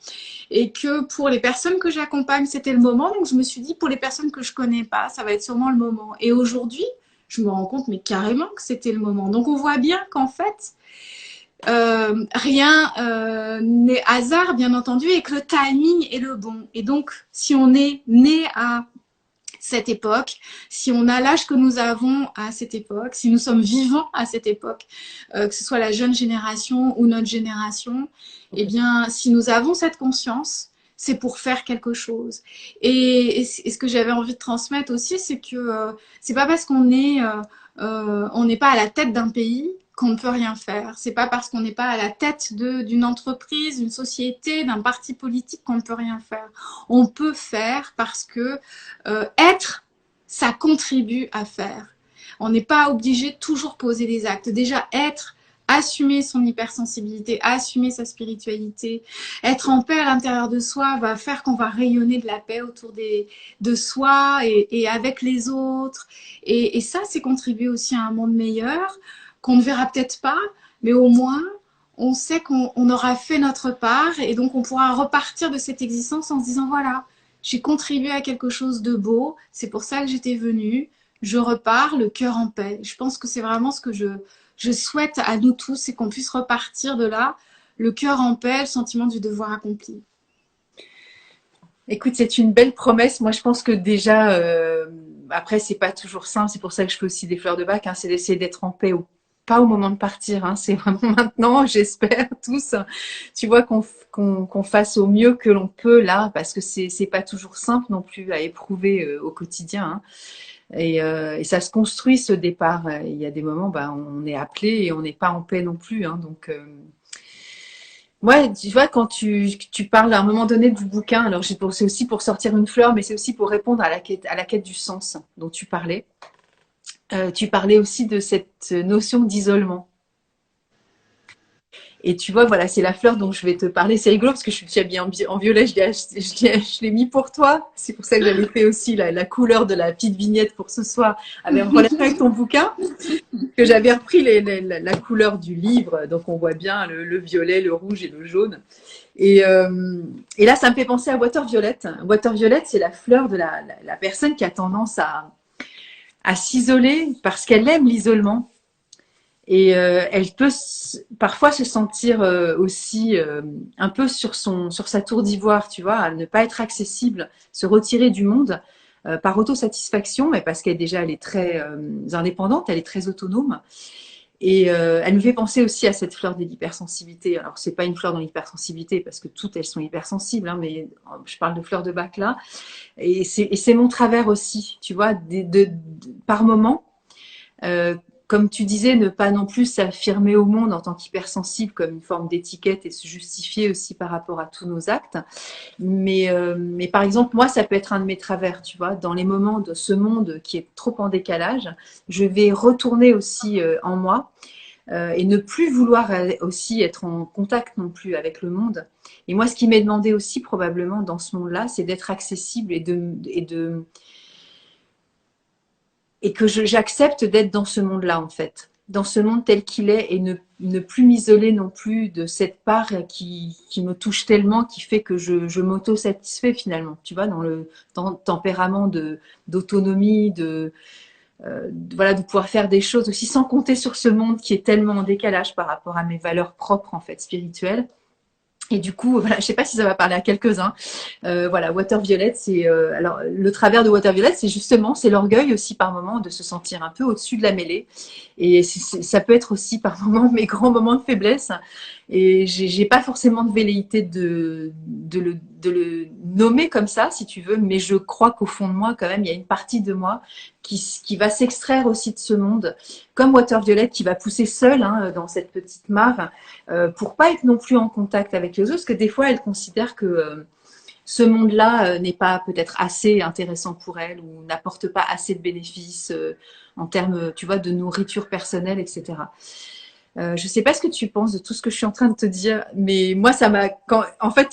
et que pour les personnes que j'accompagne, c'était le moment. Donc, je me suis dit, pour les personnes que je connais pas, ça va être sûrement le moment. Et aujourd'hui, je me rends compte, mais carrément que c'était le moment. Donc, on voit bien qu'en fait, rien n'est hasard, bien entendu, et que le timing est le bon. Et donc, si on est né à cette époque, si on a l'âge que nous avons à cette époque, si nous sommes vivants à cette époque, que ce soit la jeune génération ou notre génération, eh bien, si nous avons cette conscience, c'est pour faire quelque chose. Et ce que j'avais envie de transmettre aussi, c'est que c'est pas parce qu'on est, on n'est pas à la tête d'un pays qu'on ne peut rien faire. C'est pas parce qu'on n'est pas à la tête d'une entreprise, d'une société, d'un parti politique qu'on ne peut rien faire. On peut faire parce que être, ça contribue à faire. On n'est pas obligé de toujours poser des actes. Déjà, être, assumer son hypersensibilité, assumer sa spiritualité, être en paix à l'intérieur de soi va faire qu'on va rayonner de la paix autour de soi et avec les autres. Et ça, c'est contribuer aussi à un monde meilleur qu'on ne verra peut-être pas, mais au moins, on sait qu'on aura fait notre part et donc on pourra repartir de cette existence en se disant, voilà, j'ai contribué à quelque chose de beau, c'est pour ça que j'étais venue, je repars le cœur en paix. Je pense que c'est vraiment ce que je souhaite à nous tous, c'est qu'on puisse repartir de là, le cœur en paix, le sentiment du devoir accompli. Écoute, c'est une belle promesse. Moi, je pense que déjà, après, c'est pas toujours simple. C'est pour ça que je fais aussi des fleurs de bac. Hein, c'est d'essayer d'être en paix pas au moment de partir, hein, c'est vraiment maintenant, j'espère tous, tu vois, qu'on fasse au mieux que l'on peut là, parce que c'est pas toujours simple non plus à éprouver au quotidien. Hein. Et ça se construit ce départ. Il y a des moments, on est appelé et on n'est pas en paix non plus. Hein, donc, ouais, tu vois, quand tu parles à un moment donné du bouquin, alors c'est aussi pour sortir une fleur, mais c'est aussi pour répondre à la quête du sens dont tu parlais. Tu parlais aussi de cette notion d'isolement. Et tu vois, voilà, c'est la fleur dont je vais te parler. C'est rigolo parce que je suis habillée en violet, je l'ai mis pour toi. C'est pour ça que j'avais fait aussi la couleur de la petite vignette pour ce soir, en relation avec ton bouquin, que j'avais repris la couleur du livre. Donc on voit bien le violet, le rouge et le jaune. Et là, ça me fait penser à Water Violet. Water Violet, c'est la fleur de la personne qui a tendance à s'isoler parce qu'elle aime l'isolement. Et elle peut parfois se sentir aussi un peu sur sa tour d'ivoire, tu vois, à ne pas être accessible, se retirer du monde par autosatisfaction, mais parce qu'elle déjà elle est très indépendante, elle est très autonome. Et elle me fait penser aussi à cette fleur de l'hypersensibilité. Alors c'est pas une fleur dans l'hypersensibilité parce que toutes elles sont hypersensibles, hein, mais je parle de fleur de bac là. Et c'est mon travers aussi, tu vois, par moment. Euh, Comme tu disais, ne pas non plus s'affirmer au monde en tant qu'hypersensible comme une forme d'étiquette et se justifier aussi par rapport à tous nos actes. Mais par exemple, moi, ça peut être un de mes travers, tu vois, dans les moments de ce monde qui est trop en décalage, je vais retourner aussi en moi et ne plus vouloir aussi être en contact non plus avec le monde. Et moi, ce qui m'est demandé aussi probablement dans ce monde-là, c'est d'être accessible et que j'accepte d'être dans ce monde-là, en fait, dans ce monde tel qu'il est, et ne plus m'isoler non plus de cette part qui me touche tellement, qui fait que je m'auto-satisfais finalement, tu vois, dans le tempérament d'autonomie, voilà, de pouvoir faire des choses aussi sans compter sur ce monde qui est tellement en décalage par rapport à mes valeurs propres, en fait, spirituelles. Et du coup, voilà, je sais pas si ça va parler à quelques-uns. Voilà, Water Violet, c'est alors le travers de Water Violet, c'est justement, c'est l'orgueil aussi par moment de se sentir un peu au-dessus de la mêlée. Et ça peut être aussi par moment mes grands moments de faiblesse. Et j'ai pas forcément de velléité de le nommer comme ça, si tu veux, mais je crois qu'au fond de moi, quand même, il y a une partie de moi qui va s'extraire aussi de ce monde, comme Water Violet qui va pousser seule hein, dans cette petite mare pour pas être non plus en contact avec les autres, parce que des fois, elle considère que ce monde-là n'est pas peut-être assez intéressant pour elle ou n'apporte pas assez de bénéfices en termes, tu vois, de nourriture personnelle, etc. Je sais pas ce que tu penses de tout ce que je suis en train de te dire, mais moi, ça m'a... En fait,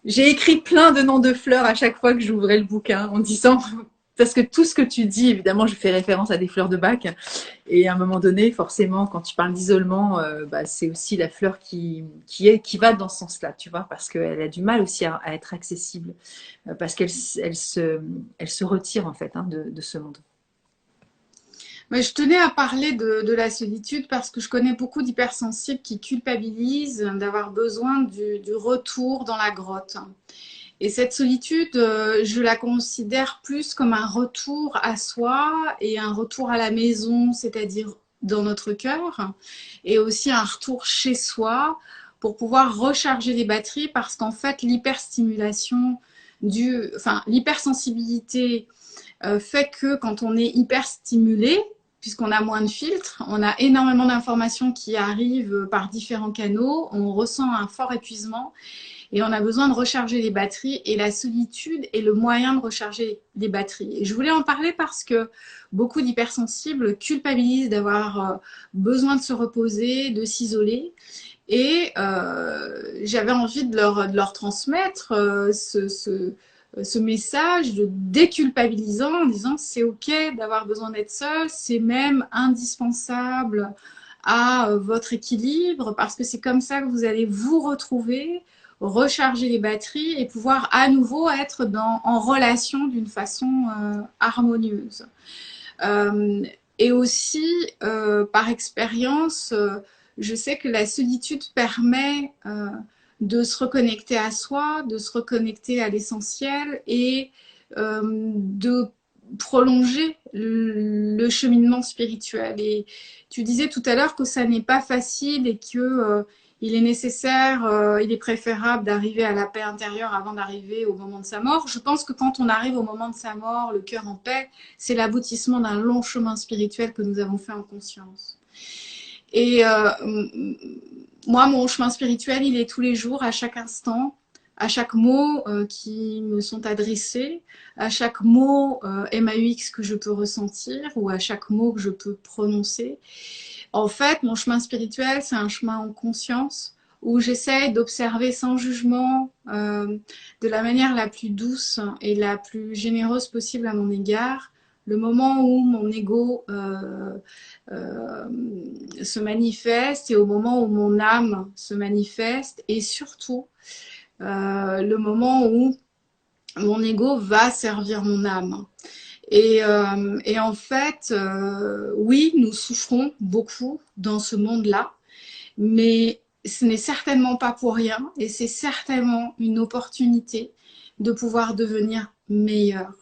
j'ai écrit plein de noms de fleurs à chaque fois que j'ouvrais le bouquin en disant... Parce que tout ce que tu dis, évidemment, je fais référence à des fleurs de bac. Et à un moment donné, forcément, quand tu parles d'isolement, c'est aussi la fleur qui va dans ce sens-là, tu vois, parce qu'elle a du mal aussi à être accessible, parce elle se retire en fait hein, de ce monde. Mais je tenais à parler de la solitude parce que je connais beaucoup d'hypersensibles qui culpabilisent d'avoir besoin du retour dans la grotte. Et cette solitude, je la considère plus comme un retour à soi et un retour à la maison, c'est-à-dire dans notre cœur, et aussi un retour chez soi pour pouvoir recharger les batteries parce qu'en fait, l'hypersensibilité fait que quand on est hyper stimulé, puisqu'on a moins de filtres, on a énormément d'informations qui arrivent par différents canaux, on ressent un fort épuisement et on a besoin de recharger les batteries et la solitude est le moyen de recharger les batteries. Et je voulais en parler parce que beaucoup d'hypersensibles culpabilisent d'avoir besoin de se reposer, de s'isoler. Et j'avais envie de leur transmettre ce message de déculpabilisant en disant c'est ok d'avoir besoin d'être seul, c'est même indispensable à votre équilibre parce que c'est comme ça que vous allez vous retrouver, recharger les batteries et pouvoir à nouveau être en relation d'une façon harmonieuse. Euh, et aussi, par expérience, je sais que la solitude permet de se reconnecter à soi, de se reconnecter à l'essentiel et de prolonger le cheminement spirituel. Et tu disais tout à l'heure que ça n'est pas facile et que il est nécessaire, il est préférable d'arriver à la paix intérieure avant d'arriver au moment de sa mort. Je pense que quand on arrive au moment de sa mort, le cœur en paix, c'est l'aboutissement d'un long chemin spirituel que nous avons fait en conscience. Et moi, mon chemin spirituel, il est tous les jours, à chaque instant, à chaque mot qui me sont adressés, à chaque mot MAUX que je peux ressentir ou à chaque mot que je peux prononcer. En fait, mon chemin spirituel, c'est un chemin en conscience où j'essaie d'observer sans jugement, de la manière la plus douce et la plus généreuse possible à mon égard, le moment où mon ego se manifeste et au moment où mon âme se manifeste et surtout le moment où mon ego va servir mon âme. Et en fait, oui, nous souffrons beaucoup dans ce monde-là, mais ce n'est certainement pas pour rien et c'est certainement une opportunité de pouvoir devenir meilleur.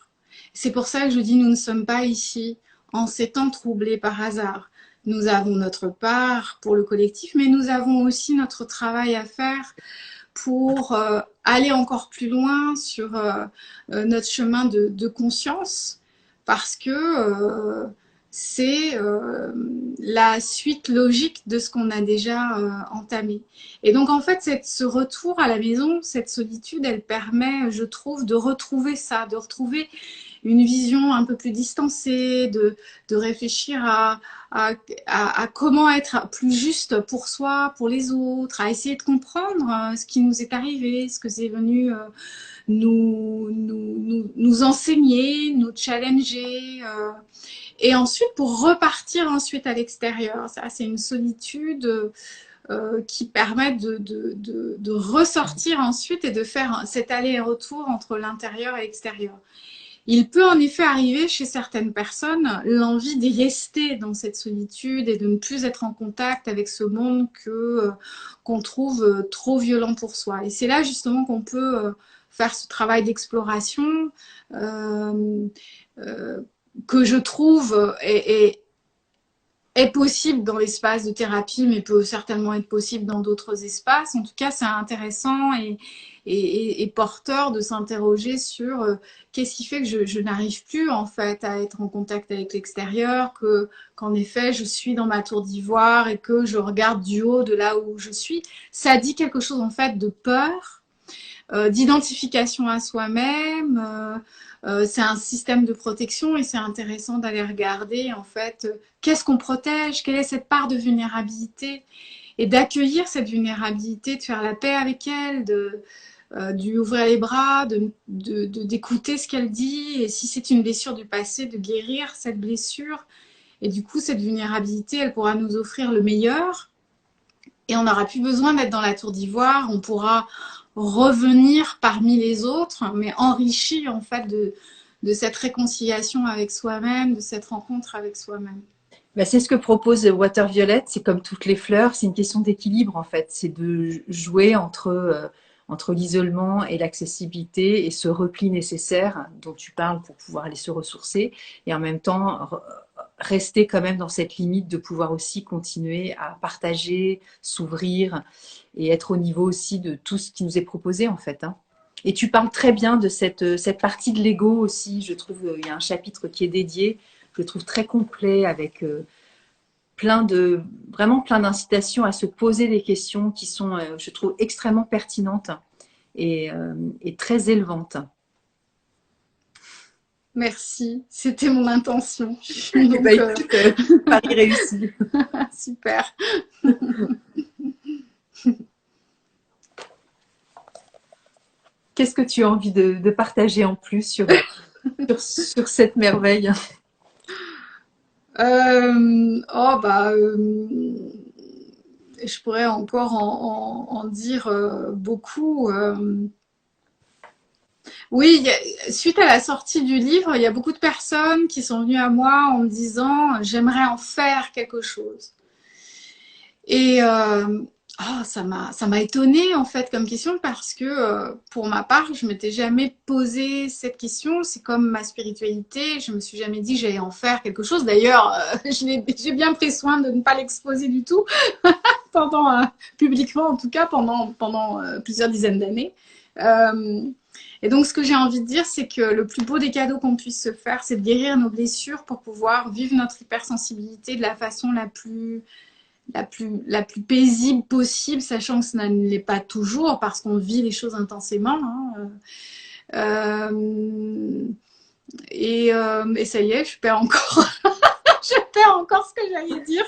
C'est pour ça que je dis nous ne sommes pas ici en ces temps troublés par hasard. Nous avons notre part pour le collectif, mais nous avons aussi notre travail à faire pour aller encore plus loin sur notre chemin de conscience, parce que c'est la suite logique de ce qu'on a déjà entamé. Et donc en fait, ce retour à la maison, cette solitude, elle permet, je trouve, de retrouver ça, de retrouver une vision un peu plus distancée, de réfléchir à comment être plus juste pour soi, pour les autres, à essayer de comprendre ce qui nous est arrivé, ce que c'est venu nous enseigner, nous challenger. Et ensuite, pour repartir ensuite à l'extérieur. Ça, c'est une solitude qui permet de ressortir ensuite et de faire cet aller-retour entre l'intérieur et l'extérieur. Il peut en effet arriver chez certaines personnes l'envie d'y rester dans cette solitude et de ne plus être en contact avec ce monde qu'on trouve trop violent pour soi. Et c'est là justement qu'on peut faire ce travail d'exploration que je trouve est possible dans l'espace de thérapie, mais peut certainement être possible dans d'autres espaces. En tout cas, c'est intéressant et porteur de s'interroger sur qu'est-ce qui fait que je n'arrive plus en fait à être en contact avec l'extérieur, qu'en effet je suis dans ma tour d'ivoire et que je regarde du haut de là où je suis. Ça dit quelque chose en fait de peur, d'identification à soi-même. C'est un système de protection et c'est intéressant d'aller regarder en fait qu'est-ce qu'on protège, quelle est cette part de vulnérabilité et d'accueillir cette vulnérabilité, de faire la paix avec elle, lui ouvrir les bras, d'écouter ce qu'elle dit et si c'est une blessure du passé, de guérir cette blessure. Et du coup, cette vulnérabilité, elle pourra nous offrir le meilleur et on n'aura plus besoin d'être dans la tour d'ivoire, on pourra revenir parmi les autres, mais enrichi en fait de cette réconciliation avec soi-même, de cette rencontre avec soi-même. Ben, c'est ce que propose Water Violet, c'est comme toutes les fleurs, c'est une question d'équilibre en fait, c'est de jouer entre l'isolement et l'accessibilité et ce repli nécessaire dont tu parles pour pouvoir aller se ressourcer et en même temps rester quand même dans cette limite de pouvoir aussi continuer à partager, s'ouvrir et être au niveau aussi de tout ce qui nous est proposé en fait. Hein. Et tu parles très bien de cette partie de l'ego aussi, je trouve il y a un chapitre qui est dédié, je le trouve très complet avec vraiment plein d'incitations à se poser des questions qui sont, je trouve, extrêmement pertinentes et très élevantes. Merci, c'était mon intention. Donc, écoute, pari réussi. Super. Qu'est-ce que tu as envie de partager en plus sur cette merveille? Je pourrais encore en dire beaucoup. Oui, suite à la sortie du livre, il y a beaucoup de personnes qui sont venues à moi en me disant j'aimerais en faire quelque chose. Et ça m'a étonnée en fait comme question parce que pour ma part, je m'étais jamais posé cette question. C'est comme ma spiritualité, je me suis jamais dit que j'allais en faire quelque chose. D'ailleurs, j'ai bien pris soin de ne pas l'exposer du tout publiquement en tout cas pendant plusieurs dizaines d'années. Et donc, ce que j'ai envie de dire, c'est que le plus beau des cadeaux qu'on puisse se faire, c'est de guérir nos blessures pour pouvoir vivre notre hypersensibilité de la façon la plus paisible possible, sachant que ça ne l'est pas toujours parce qu'on vit les choses intensément. Et ça y est, je perds encore. Je perds encore ce que j'allais dire.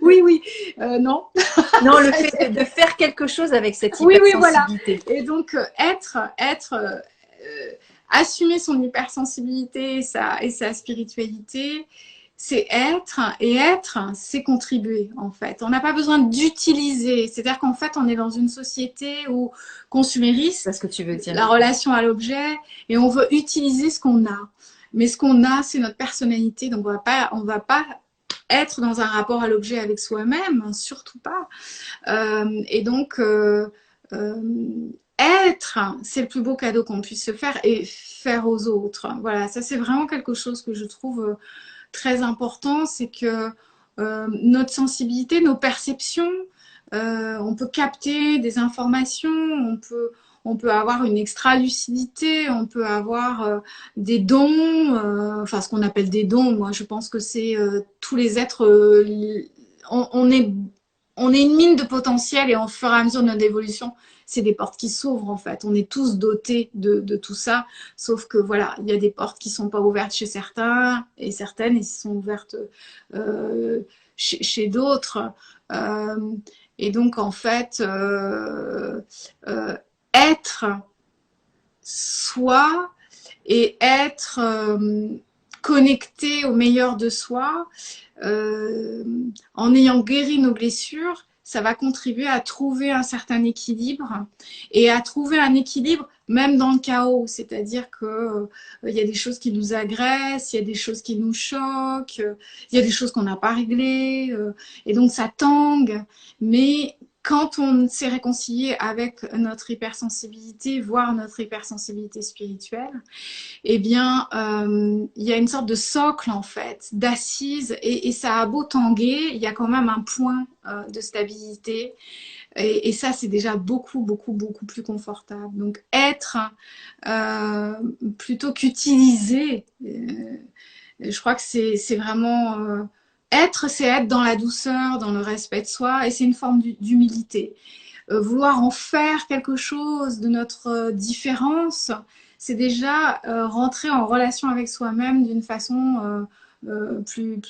Oui. Non. Non, le fait de faire quelque chose avec cette hypersensibilité. Oui, voilà. Et donc, assumer son hypersensibilité et sa spiritualité, c'est être, et être, c'est contribuer, en fait. On n'a pas besoin d'utiliser. C'est-à-dire qu'en fait, on est dans une société où consumériste, c'est ce que tu veux dire. La relation à l'objet, et on veut utiliser ce qu'on a. mais ce qu'on a, c'est notre personnalité. Donc, on va pas être dans un rapport à l'objet avec soi-même, hein, surtout pas. Et donc, être, c'est le plus beau cadeau qu'on puisse se faire et faire aux autres. Voilà, ça c'est vraiment quelque chose que je trouve très important, c'est que notre sensibilité, nos perceptions, on peut capter des informations, on peut avoir une extra-lucidité, on peut avoir des dons, enfin ce qu'on appelle des dons, moi je pense que c'est tous les êtres, on est, on est une mine de potentiel et au fur et à mesure de notre évolution, c'est des portes qui s'ouvrent en fait. On est tous dotés de tout ça, sauf que voilà, il y a des portes qui sont pas ouvertes chez certains et certaines et qui sont ouvertes chez d'autres. Euh, et donc en fait, être soi et être connecté au meilleur de soi, en ayant guéri nos blessures, ça va contribuer à trouver un certain équilibre et à trouver un équilibre même dans le chaos. C'est-à-dire que il y a des choses qui nous agressent, il y a des choses qui nous choquent, il y a des choses qu'on n'a pas réglées, et donc ça tangue. Mais quand on s'est réconcilié avec notre hypersensibilité, voire notre hypersensibilité spirituelle, eh bien, il y a une sorte de socle, en fait, d'assise, et ça a beau tanguer, il y a quand même un point de stabilité, et ça, c'est déjà beaucoup, beaucoup, beaucoup plus confortable. Donc, être plutôt qu'utiliser, je crois que c'est vraiment... être, c'est être dans la douceur, dans le respect de soi, et c'est une forme d'humilité. Vouloir en faire quelque chose de notre différence, c'est déjà rentrer en relation avec soi-même d'une façon plus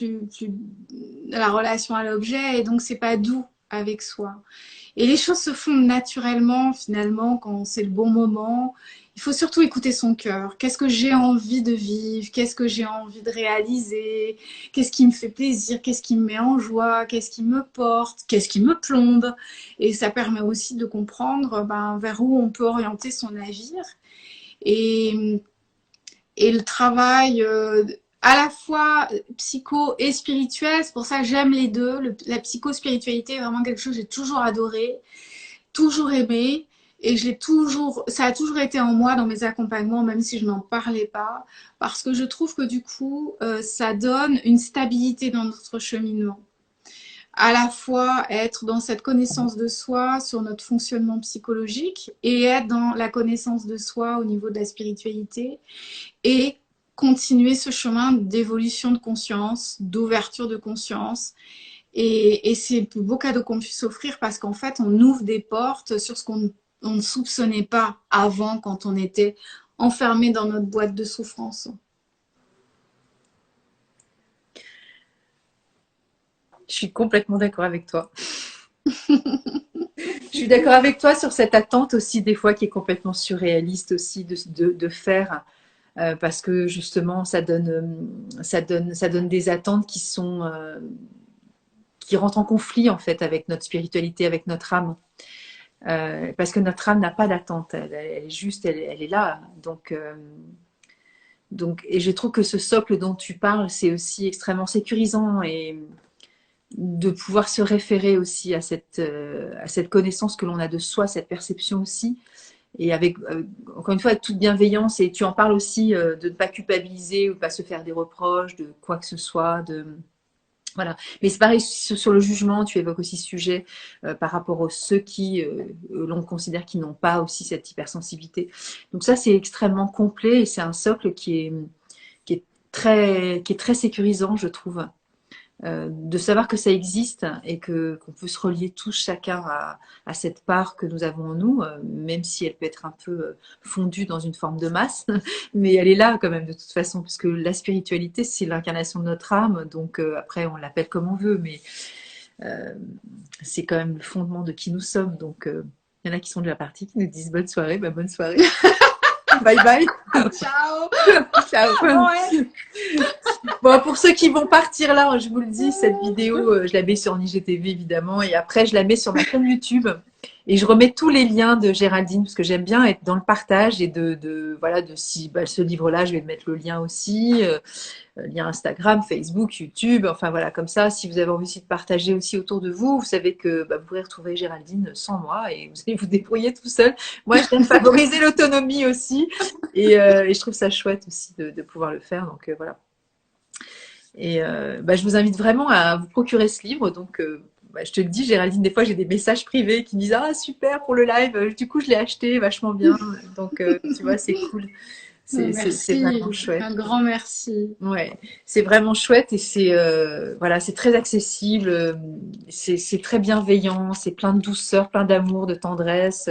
la relation à l'objet, et donc c'est pas doux avec soi. Et les choses se font naturellement finalement quand c'est le bon moment. Il faut surtout écouter son cœur. Qu'est-ce que j'ai envie de vivre? Qu'est-ce que j'ai envie de réaliser? Qu'est-ce qui me fait plaisir? Qu'est-ce qui me met en joie? Qu'est-ce qui me porte? Qu'est-ce qui me plombe? Et ça permet aussi de comprendre vers où on peut orienter son navire. Et, et le travail à la fois psycho et spirituel, c'est pour ça que j'aime les deux. La psychospiritualité est vraiment quelque chose que j'ai toujours adoré, toujours aimé. Et ça a toujours été en moi dans mes accompagnements, même si je n'en parlais pas, parce que je trouve que du coup, ça donne une stabilité dans notre cheminement. À la fois être dans cette connaissance de soi sur notre fonctionnement psychologique et être dans la connaissance de soi au niveau de la spiritualité et continuer ce chemin d'évolution de conscience, d'ouverture de conscience. Et c'est le plus beau cadeau qu'on puisse offrir parce qu'en fait, on ouvre des portes sur ce qu'on ne soupçonnait pas avant quand on était enfermé dans notre boîte de souffrance. Je suis complètement d'accord avec toi. Je suis d'accord avec toi sur cette attente aussi des fois qui est complètement surréaliste aussi de faire parce que justement ça donne des attentes qui sont qui rentrent en conflit en fait avec notre spiritualité, avec notre âme. Parce que notre âme n'a pas d'attente, elle est juste, elle est là. Donc, et je trouve que ce socle dont tu parles, c'est aussi extrêmement sécurisant et de pouvoir se référer aussi à cette connaissance que l'on a de soi, cette perception aussi, et avec, encore une fois, avec toute bienveillance, et tu en parles aussi de ne pas culpabiliser ou de ne pas se faire des reproches, de quoi que ce soit, voilà. Mais c'est pareil sur le jugement, tu évoques aussi ce sujet par rapport aux ceux qui, l'on considère qui n'ont pas aussi cette hypersensibilité. Donc ça, c'est extrêmement complet et c'est un socle qui est très sécurisant, je trouve. De savoir que ça existe et qu'on peut se relier tous chacun à cette part que nous avons en nous, même si elle peut être un peu fondue dans une forme de masse, mais elle est là quand même de toute façon, parce que la spiritualité, c'est l'incarnation de notre âme, donc après on l'appelle comme on veut, mais c'est quand même le fondement de qui nous sommes. Donc il y en a qui sont déjà partis, qui nous disent bonne soirée, bonne soirée. Bye bye. Ciao. Ciao. Ouais. Bon, pour ceux qui vont partir là, je vous le dis, cette vidéo, je la mets sur IGTV évidemment, et après je la mets sur ma chaîne YouTube. Et je remets tous les liens de Géraldine parce que j'aime bien être dans le partage et voilà, de si ce livre-là, je vais mettre le lien aussi, lien Instagram, Facebook, YouTube, enfin voilà, comme ça, si vous avez envie aussi de partager aussi autour de vous, vous savez que vous pourrez retrouver Géraldine sans moi et vous allez vous débrouiller tout seul. Moi, je viens de favoriser l'autonomie aussi et je trouve ça chouette aussi de pouvoir le faire. Donc voilà. Et je vous invite vraiment à vous procurer ce livre. Donc, je te le dis, Géraldine, des fois, j'ai des messages privés qui me disent ah super pour le live. Du coup, je l'ai acheté, vachement bien. Donc, tu vois, c'est cool. C'est vraiment chouette. Un grand merci. Ouais, c'est vraiment chouette et c'est voilà, c'est très accessible. C'est très bienveillant. C'est plein de douceur, plein d'amour, de tendresse.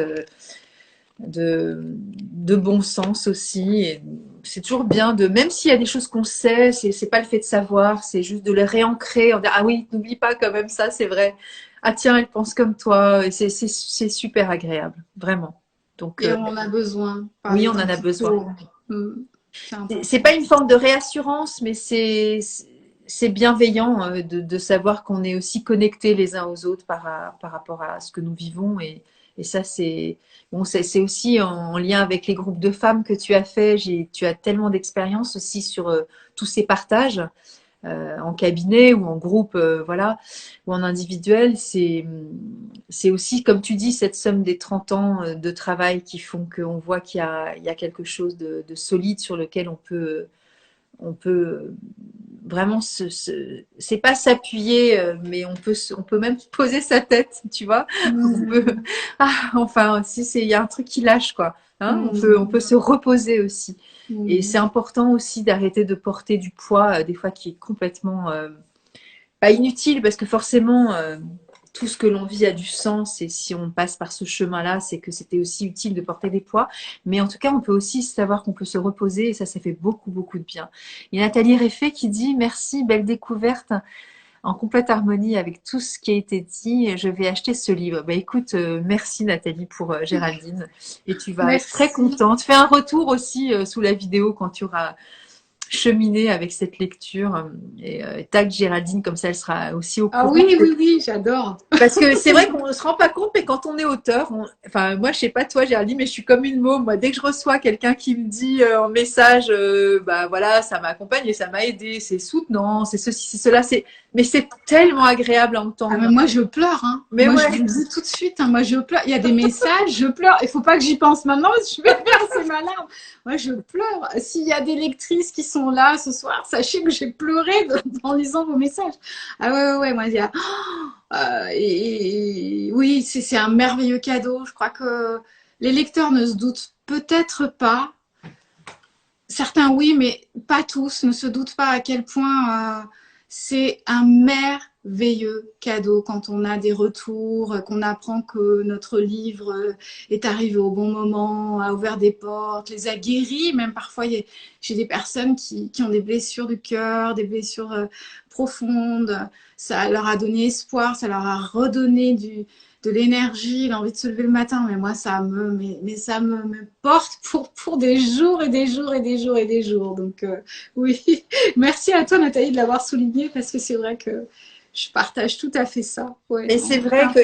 De bon sens aussi. Et c'est toujours bien même s'il y a des choses qu'on sait, c'est pas le fait de savoir, c'est juste de les réancrer. On dit, ah oui, n'oublie pas quand même ça, c'est vrai. Ah tiens, elle pense comme toi. Et c'est super agréable, vraiment. Donc, et on en a besoin. Oui, on en a besoin. C'est pas une forme de réassurance, mais c'est bienveillant de savoir qu'on est aussi connectés les uns aux autres par rapport à ce que nous vivons. Et ça, c'est aussi en lien avec les groupes de femmes que tu as fait. Tu as tellement d'expérience aussi sur tous ces partages en cabinet ou en groupe, voilà, ou en individuel. C'est aussi, comme tu dis, cette somme des 30 ans de travail qui font qu'on voit qu'il y a quelque chose de solide sur lequel on peut vraiment c'est pas s'appuyer, mais on peut même poser sa tête, tu vois. On peut, enfin, si il y a un truc qui lâche, quoi. Hein, on peut se reposer aussi. Et c'est important aussi d'arrêter de porter du poids, des fois qui est complètement pas inutile, parce que forcément, tout ce que l'on vit a du sens, et si on passe par ce chemin-là, c'est que c'était aussi utile de porter des poids. Mais en tout cas, on peut aussi savoir qu'on peut se reposer, et ça fait beaucoup, beaucoup de bien. Il y a Nathalie Réfé qui dit « Merci, belle découverte, en complète harmonie avec tout ce qui a été dit, je vais acheter ce livre. » Écoute, merci Nathalie pour Géraldine, et tu vas être très contente. Fais un retour aussi sous la vidéo quand tu auras cheminer avec cette lecture et tag Géraldine, comme ça elle sera aussi au courant. Ah oui, oui, oui, j'adore. Parce que c'est vrai qu'on ne se rend pas compte, mais quand on est auteur, enfin moi je sais pas toi Géraldine, mais je suis comme une môme. Moi, dès que je reçois quelqu'un qui me dit en message, voilà, ça m'accompagne et ça m'a aidé, c'est soutenant, c'est ceci, c'est cela, mais c'est tellement agréable à entendre. Ah, mais moi je pleure, hein. Mais moi je vous le dis tout de suite, hein. Moi je pleure. Il y a des messages, je pleure. Il faut pas que j'y pense maintenant, parce que je vais verser ma larme. Moi je pleure. S'il y a des lectrices qui sont là ce soir, sachez que j'ai pleuré en lisant vos messages. Ah ouais, moi il y a. Oui, c'est un merveilleux cadeau. Je crois que les lecteurs ne se doutent peut-être pas. Certains oui, mais pas tous ne se doutent pas à quel point c'est un merveilleux cadeau quand on a des retours, qu'on apprend que notre livre est arrivé au bon moment, a ouvert des portes, les a guéris. Même parfois, j'ai des personnes qui ont des blessures du cœur, des blessures profondes. Ça leur a donné espoir, ça leur a redonné de l'énergie, l'envie de se lever le matin. Mais moi, ça me porte pour des jours et des jours et des jours et des jours. Donc oui, merci à toi Nathalie de l'avoir souligné, parce que c'est vrai que je partage tout à fait ça. Ouais, et c'est vrai que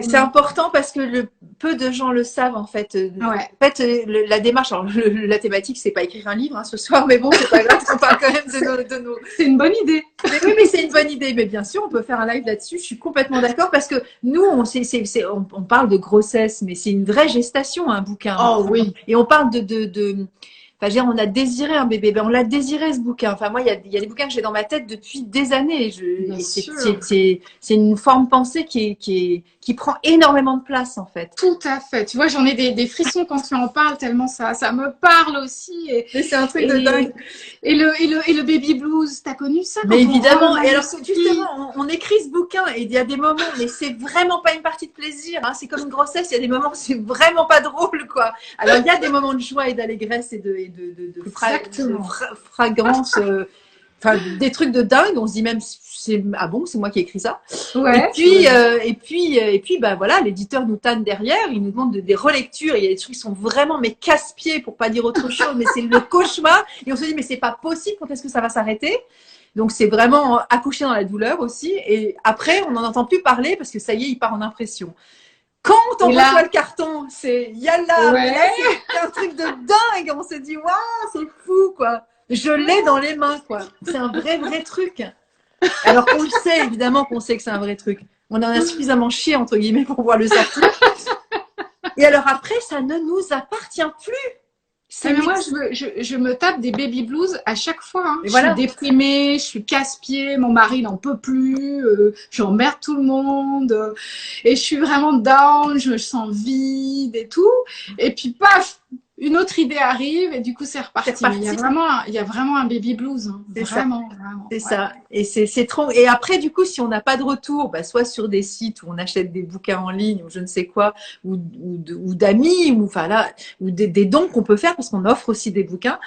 c'est important parce que peu de gens le savent en fait. Ouais. En fait, la démarche, alors la thématique, c'est pas écrire un livre ce soir, mais bon, c'est pas grave, on parle quand même de nos... C'est une bonne idée. Mais oui, mais c'est une bonne idée. Mais bien sûr, on peut faire un live là-dessus. Je suis complètement d'accord parce que nous, on parle de grossesse, mais c'est une vraie gestation, un bouquin. Oh oui. Et on parle Enfin, je veux dire, on a désiré un bébé. On l'a désiré, ce bouquin. Enfin, moi, il y a des bouquins que j'ai dans ma tête depuis des années. C'est une forme pensée qui prend énormément de place, en fait. Tout à fait. Tu vois, j'en ai des frissons quand tu en parles, tellement ça me parle aussi. Mais c'est un truc de dingue. Et le baby blues, t'as connu ça? Mais évidemment. Et alors, justement, on écrit ce bouquin et il y a des moments, mais c'est vraiment pas une partie de plaisir. C'est comme une grossesse. Il y a des moments où c'est vraiment pas drôle, quoi. Alors, il y a des moments de joie et d'allégresse et de fragrance, enfin des trucs de dingue. On se dit même ah bon, c'est moi qui ai écrit ça. Ouais, et puis voilà, l'éditeur nous tanne derrière, il nous demande des relectures. Il y a des trucs qui sont vraiment mais casse-pieds pour pas dire autre chose, mais c'est le cauchemar. Et on se dit mais c'est pas possible, quand est-ce que ça va s'arrêter? Donc c'est vraiment accoucher dans la douleur aussi. Et après on n'en entend plus parler parce que ça y est, il part en impression. quand on Et là- reçoit le carton, c'est yalla, mais là, Ouais. c'est un truc de dingue. On se dit, waouh, c'est fou, quoi. Je l'ai dans les mains, quoi. C'est un vrai truc. Alors qu'on le sait, évidemment qu'on sait que c'est un vrai truc. On en a suffisamment chié, entre guillemets, pour pouvoir le sortir. Et alors après, ça ne nous appartient plus. Ah, mais moi, je me tape des baby blues à chaque fois. Hein. Et Je suis voilà. déprimée, je suis casse-pied, mon mari n'en peut plus, j'emmerde tout le monde, et je suis vraiment down, je me sens vide et tout. Et puis, paf, une autre idée arrive, et du coup, c'est reparti. C'est reparti. Il y a vraiment un baby blues. Hein. C'est ça. Vraiment. C'est Ouais. ça. Et c'est trop. Et après, du coup, si on n'a pas de retour, bah, soit sur des sites où on achète des bouquins en ligne ou je ne sais quoi, ou d'amis, ou enfin là, ou des dons qu'on peut faire parce qu'on offre aussi des bouquins.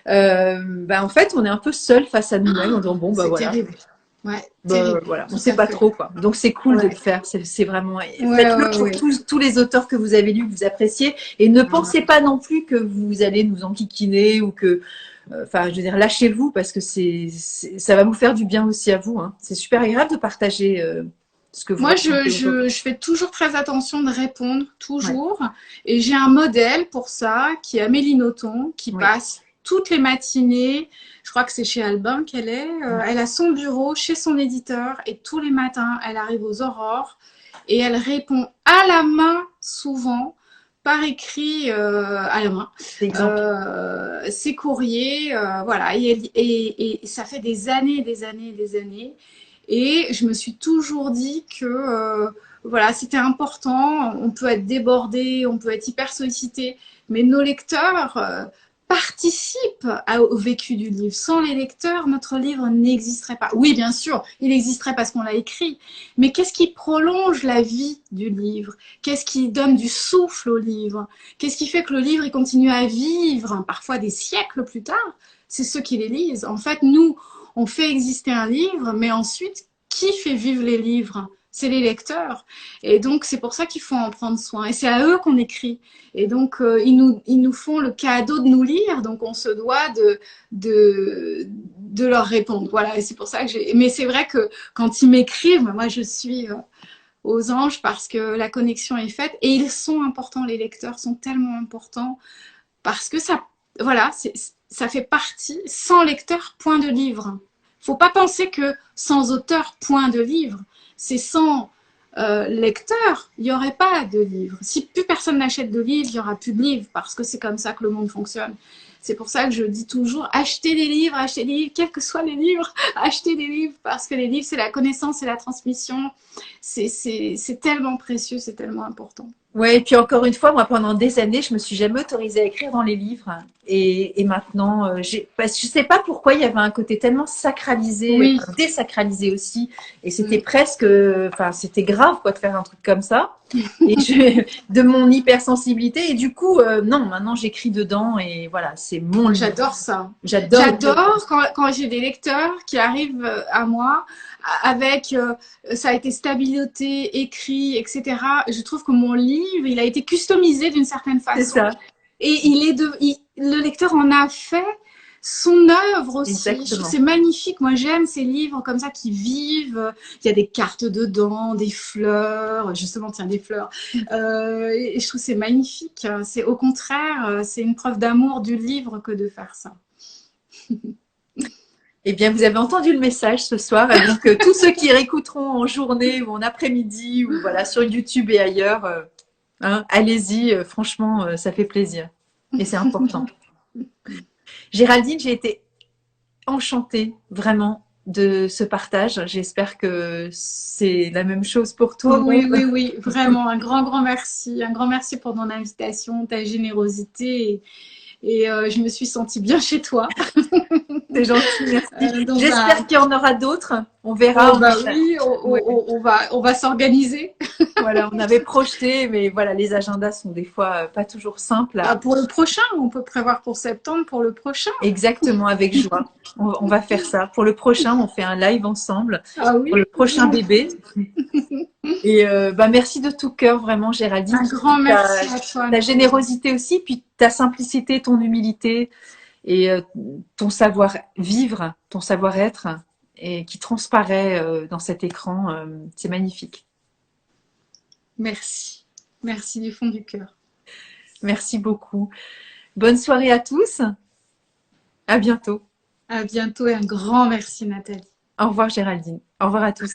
Bah, en fait, on est un peu seul face à nous-mêmes en disant bon, bah C'est voilà. terrible. Ouais, Bah, terrible. voilà, on Tout sait à pas fait. trop quoi. Donc c'est cool de Ouais. le faire. C'est vraiment. Faites-le Ouais, pour ouais. tous les auteurs que vous avez lus, que vous appréciez, et ne pensez pas non plus que vous allez nous enquiquiner ou que. Enfin, je veux dire, lâchez-vous parce que ça va vous faire du bien aussi à vous. Hein. C'est super agréable de partager ce que vous Moi, ressentez aujourd'hui. je fais toujours très attention de répondre, toujours. Et j'ai un modèle pour ça, qui est Amélie Nothomb, qui Oui. passe toutes les matinées. Je crois que c'est chez Albin qu'elle est. Elle a son bureau chez son éditeur et tous les matins, elle arrive aux aurores et elle répond à la main, souvent, par écrit à la main, C'est exemplaire. ses courriers. Voilà. Et ça fait des années, des années, des années. Et je me suis toujours dit que voilà, c'était important. On peut être débordé, on peut être hyper sollicité, mais nos lecteurs participent au vécu du livre. Sans les lecteurs, notre livre n'existerait pas. Oui, bien sûr, il existerait parce qu'on l'a écrit, mais qu'est-ce qui prolonge la vie du livre? Qu'est-ce qui donne du souffle au livre? Qu'est-ce qui fait que le livre il continue à vivre, parfois des siècles plus tard? C'est ceux qui les lisent. En fait, nous, on fait exister un livre, mais ensuite, qui fait vivre les livres? C'est les lecteurs. Et donc, c'est pour ça qu'il faut en prendre soin. Et c'est à eux qu'on écrit. Et donc, ils nous font le cadeau de nous lire. Donc, on se doit de leur répondre. Voilà. Et c'est pour ça que j'ai. Mais c'est vrai que quand ils m'écrivent, moi, je suis aux anges parce que la connexion est faite. Et ils sont importants. Les lecteurs sont tellement importants parce que ça, voilà, ça fait partie. Sans lecteur, point de livre. Faut pas penser que sans auteur, point de livre. C'est sans lecteur, il n'y aurait pas de livre. Si plus personne n'achète de livres, il n'y aura plus de livres parce que c'est comme ça que le monde fonctionne. C'est pour ça que je dis toujours achetez des livres, quels que soient les livres, achetez des livres parce que les livres, c'est la connaissance, c'est la transmission. C'est tellement précieux, c'est tellement important. Ouais, et puis encore une fois, moi, pendant des années, je me suis jamais autorisée à écrire dans les livres. Et maintenant, parce que je sais pas pourquoi il y avait un côté tellement sacralisé, Oui. enfin, désacralisé aussi. Et c'était Mm. presque, enfin, c'était grave, quoi, de faire un truc comme ça. Et de mon hypersensibilité. Et du coup, non, maintenant, j'écris dedans et voilà, c'est mon livre. J'adore ça. J'adore. J'adore quand j'ai des lecteurs qui arrivent à moi avec ça a été stabilité, écrit, etc. Je trouve que mon livre, il a été customisé d'une certaine C'est façon. ça. Et le lecteur en a fait son œuvre aussi. Je Exactement. trouve c'est magnifique. Moi, j'aime ces livres comme ça qui vivent. Il y a des cartes dedans, des fleurs. Justement, tiens, des fleurs. Et je trouve c'est magnifique. C'est au contraire, c'est une preuve d'amour du livre que de faire ça. Eh bien, vous avez entendu le message ce soir. Et donc, tous ceux qui réécouteront en journée ou en après-midi ou voilà sur YouTube et ailleurs, hein, allez-y. Franchement, ça fait plaisir et c'est important. Géraldine, j'ai été enchantée vraiment de ce partage. J'espère que c'est la même chose pour tout Oh le oui, monde. oui, oui, vraiment un grand merci. Un grand merci pour ton invitation, ta générosité. Et je me suis sentie bien chez toi. C'est gentil, merci. Dans J'espère qu'il y en aura d'autres. On verra. Oh, bah oui, Ouais. on va s'organiser. Voilà, on avait projeté, mais voilà, les agendas sont des fois pas toujours simples. Ah, pour le prochain, on peut prévoir pour septembre, pour le prochain. Exactement, avec joie. On va faire ça. Pour le prochain, on fait un live ensemble. Ah oui. Pour le prochain bébé. Et bah, merci de tout cœur, vraiment, Géraldine. Un grand merci à toi. Ta générosité aussi, puis ta simplicité, ton humilité et ton savoir-vivre, ton savoir-être, et qui transparaît dans cet écran. C'est magnifique. Merci. Merci du fond du cœur. Merci beaucoup. Bonne soirée à tous. À bientôt. À bientôt et un grand merci Nathalie. Au revoir Géraldine. Au revoir à tous.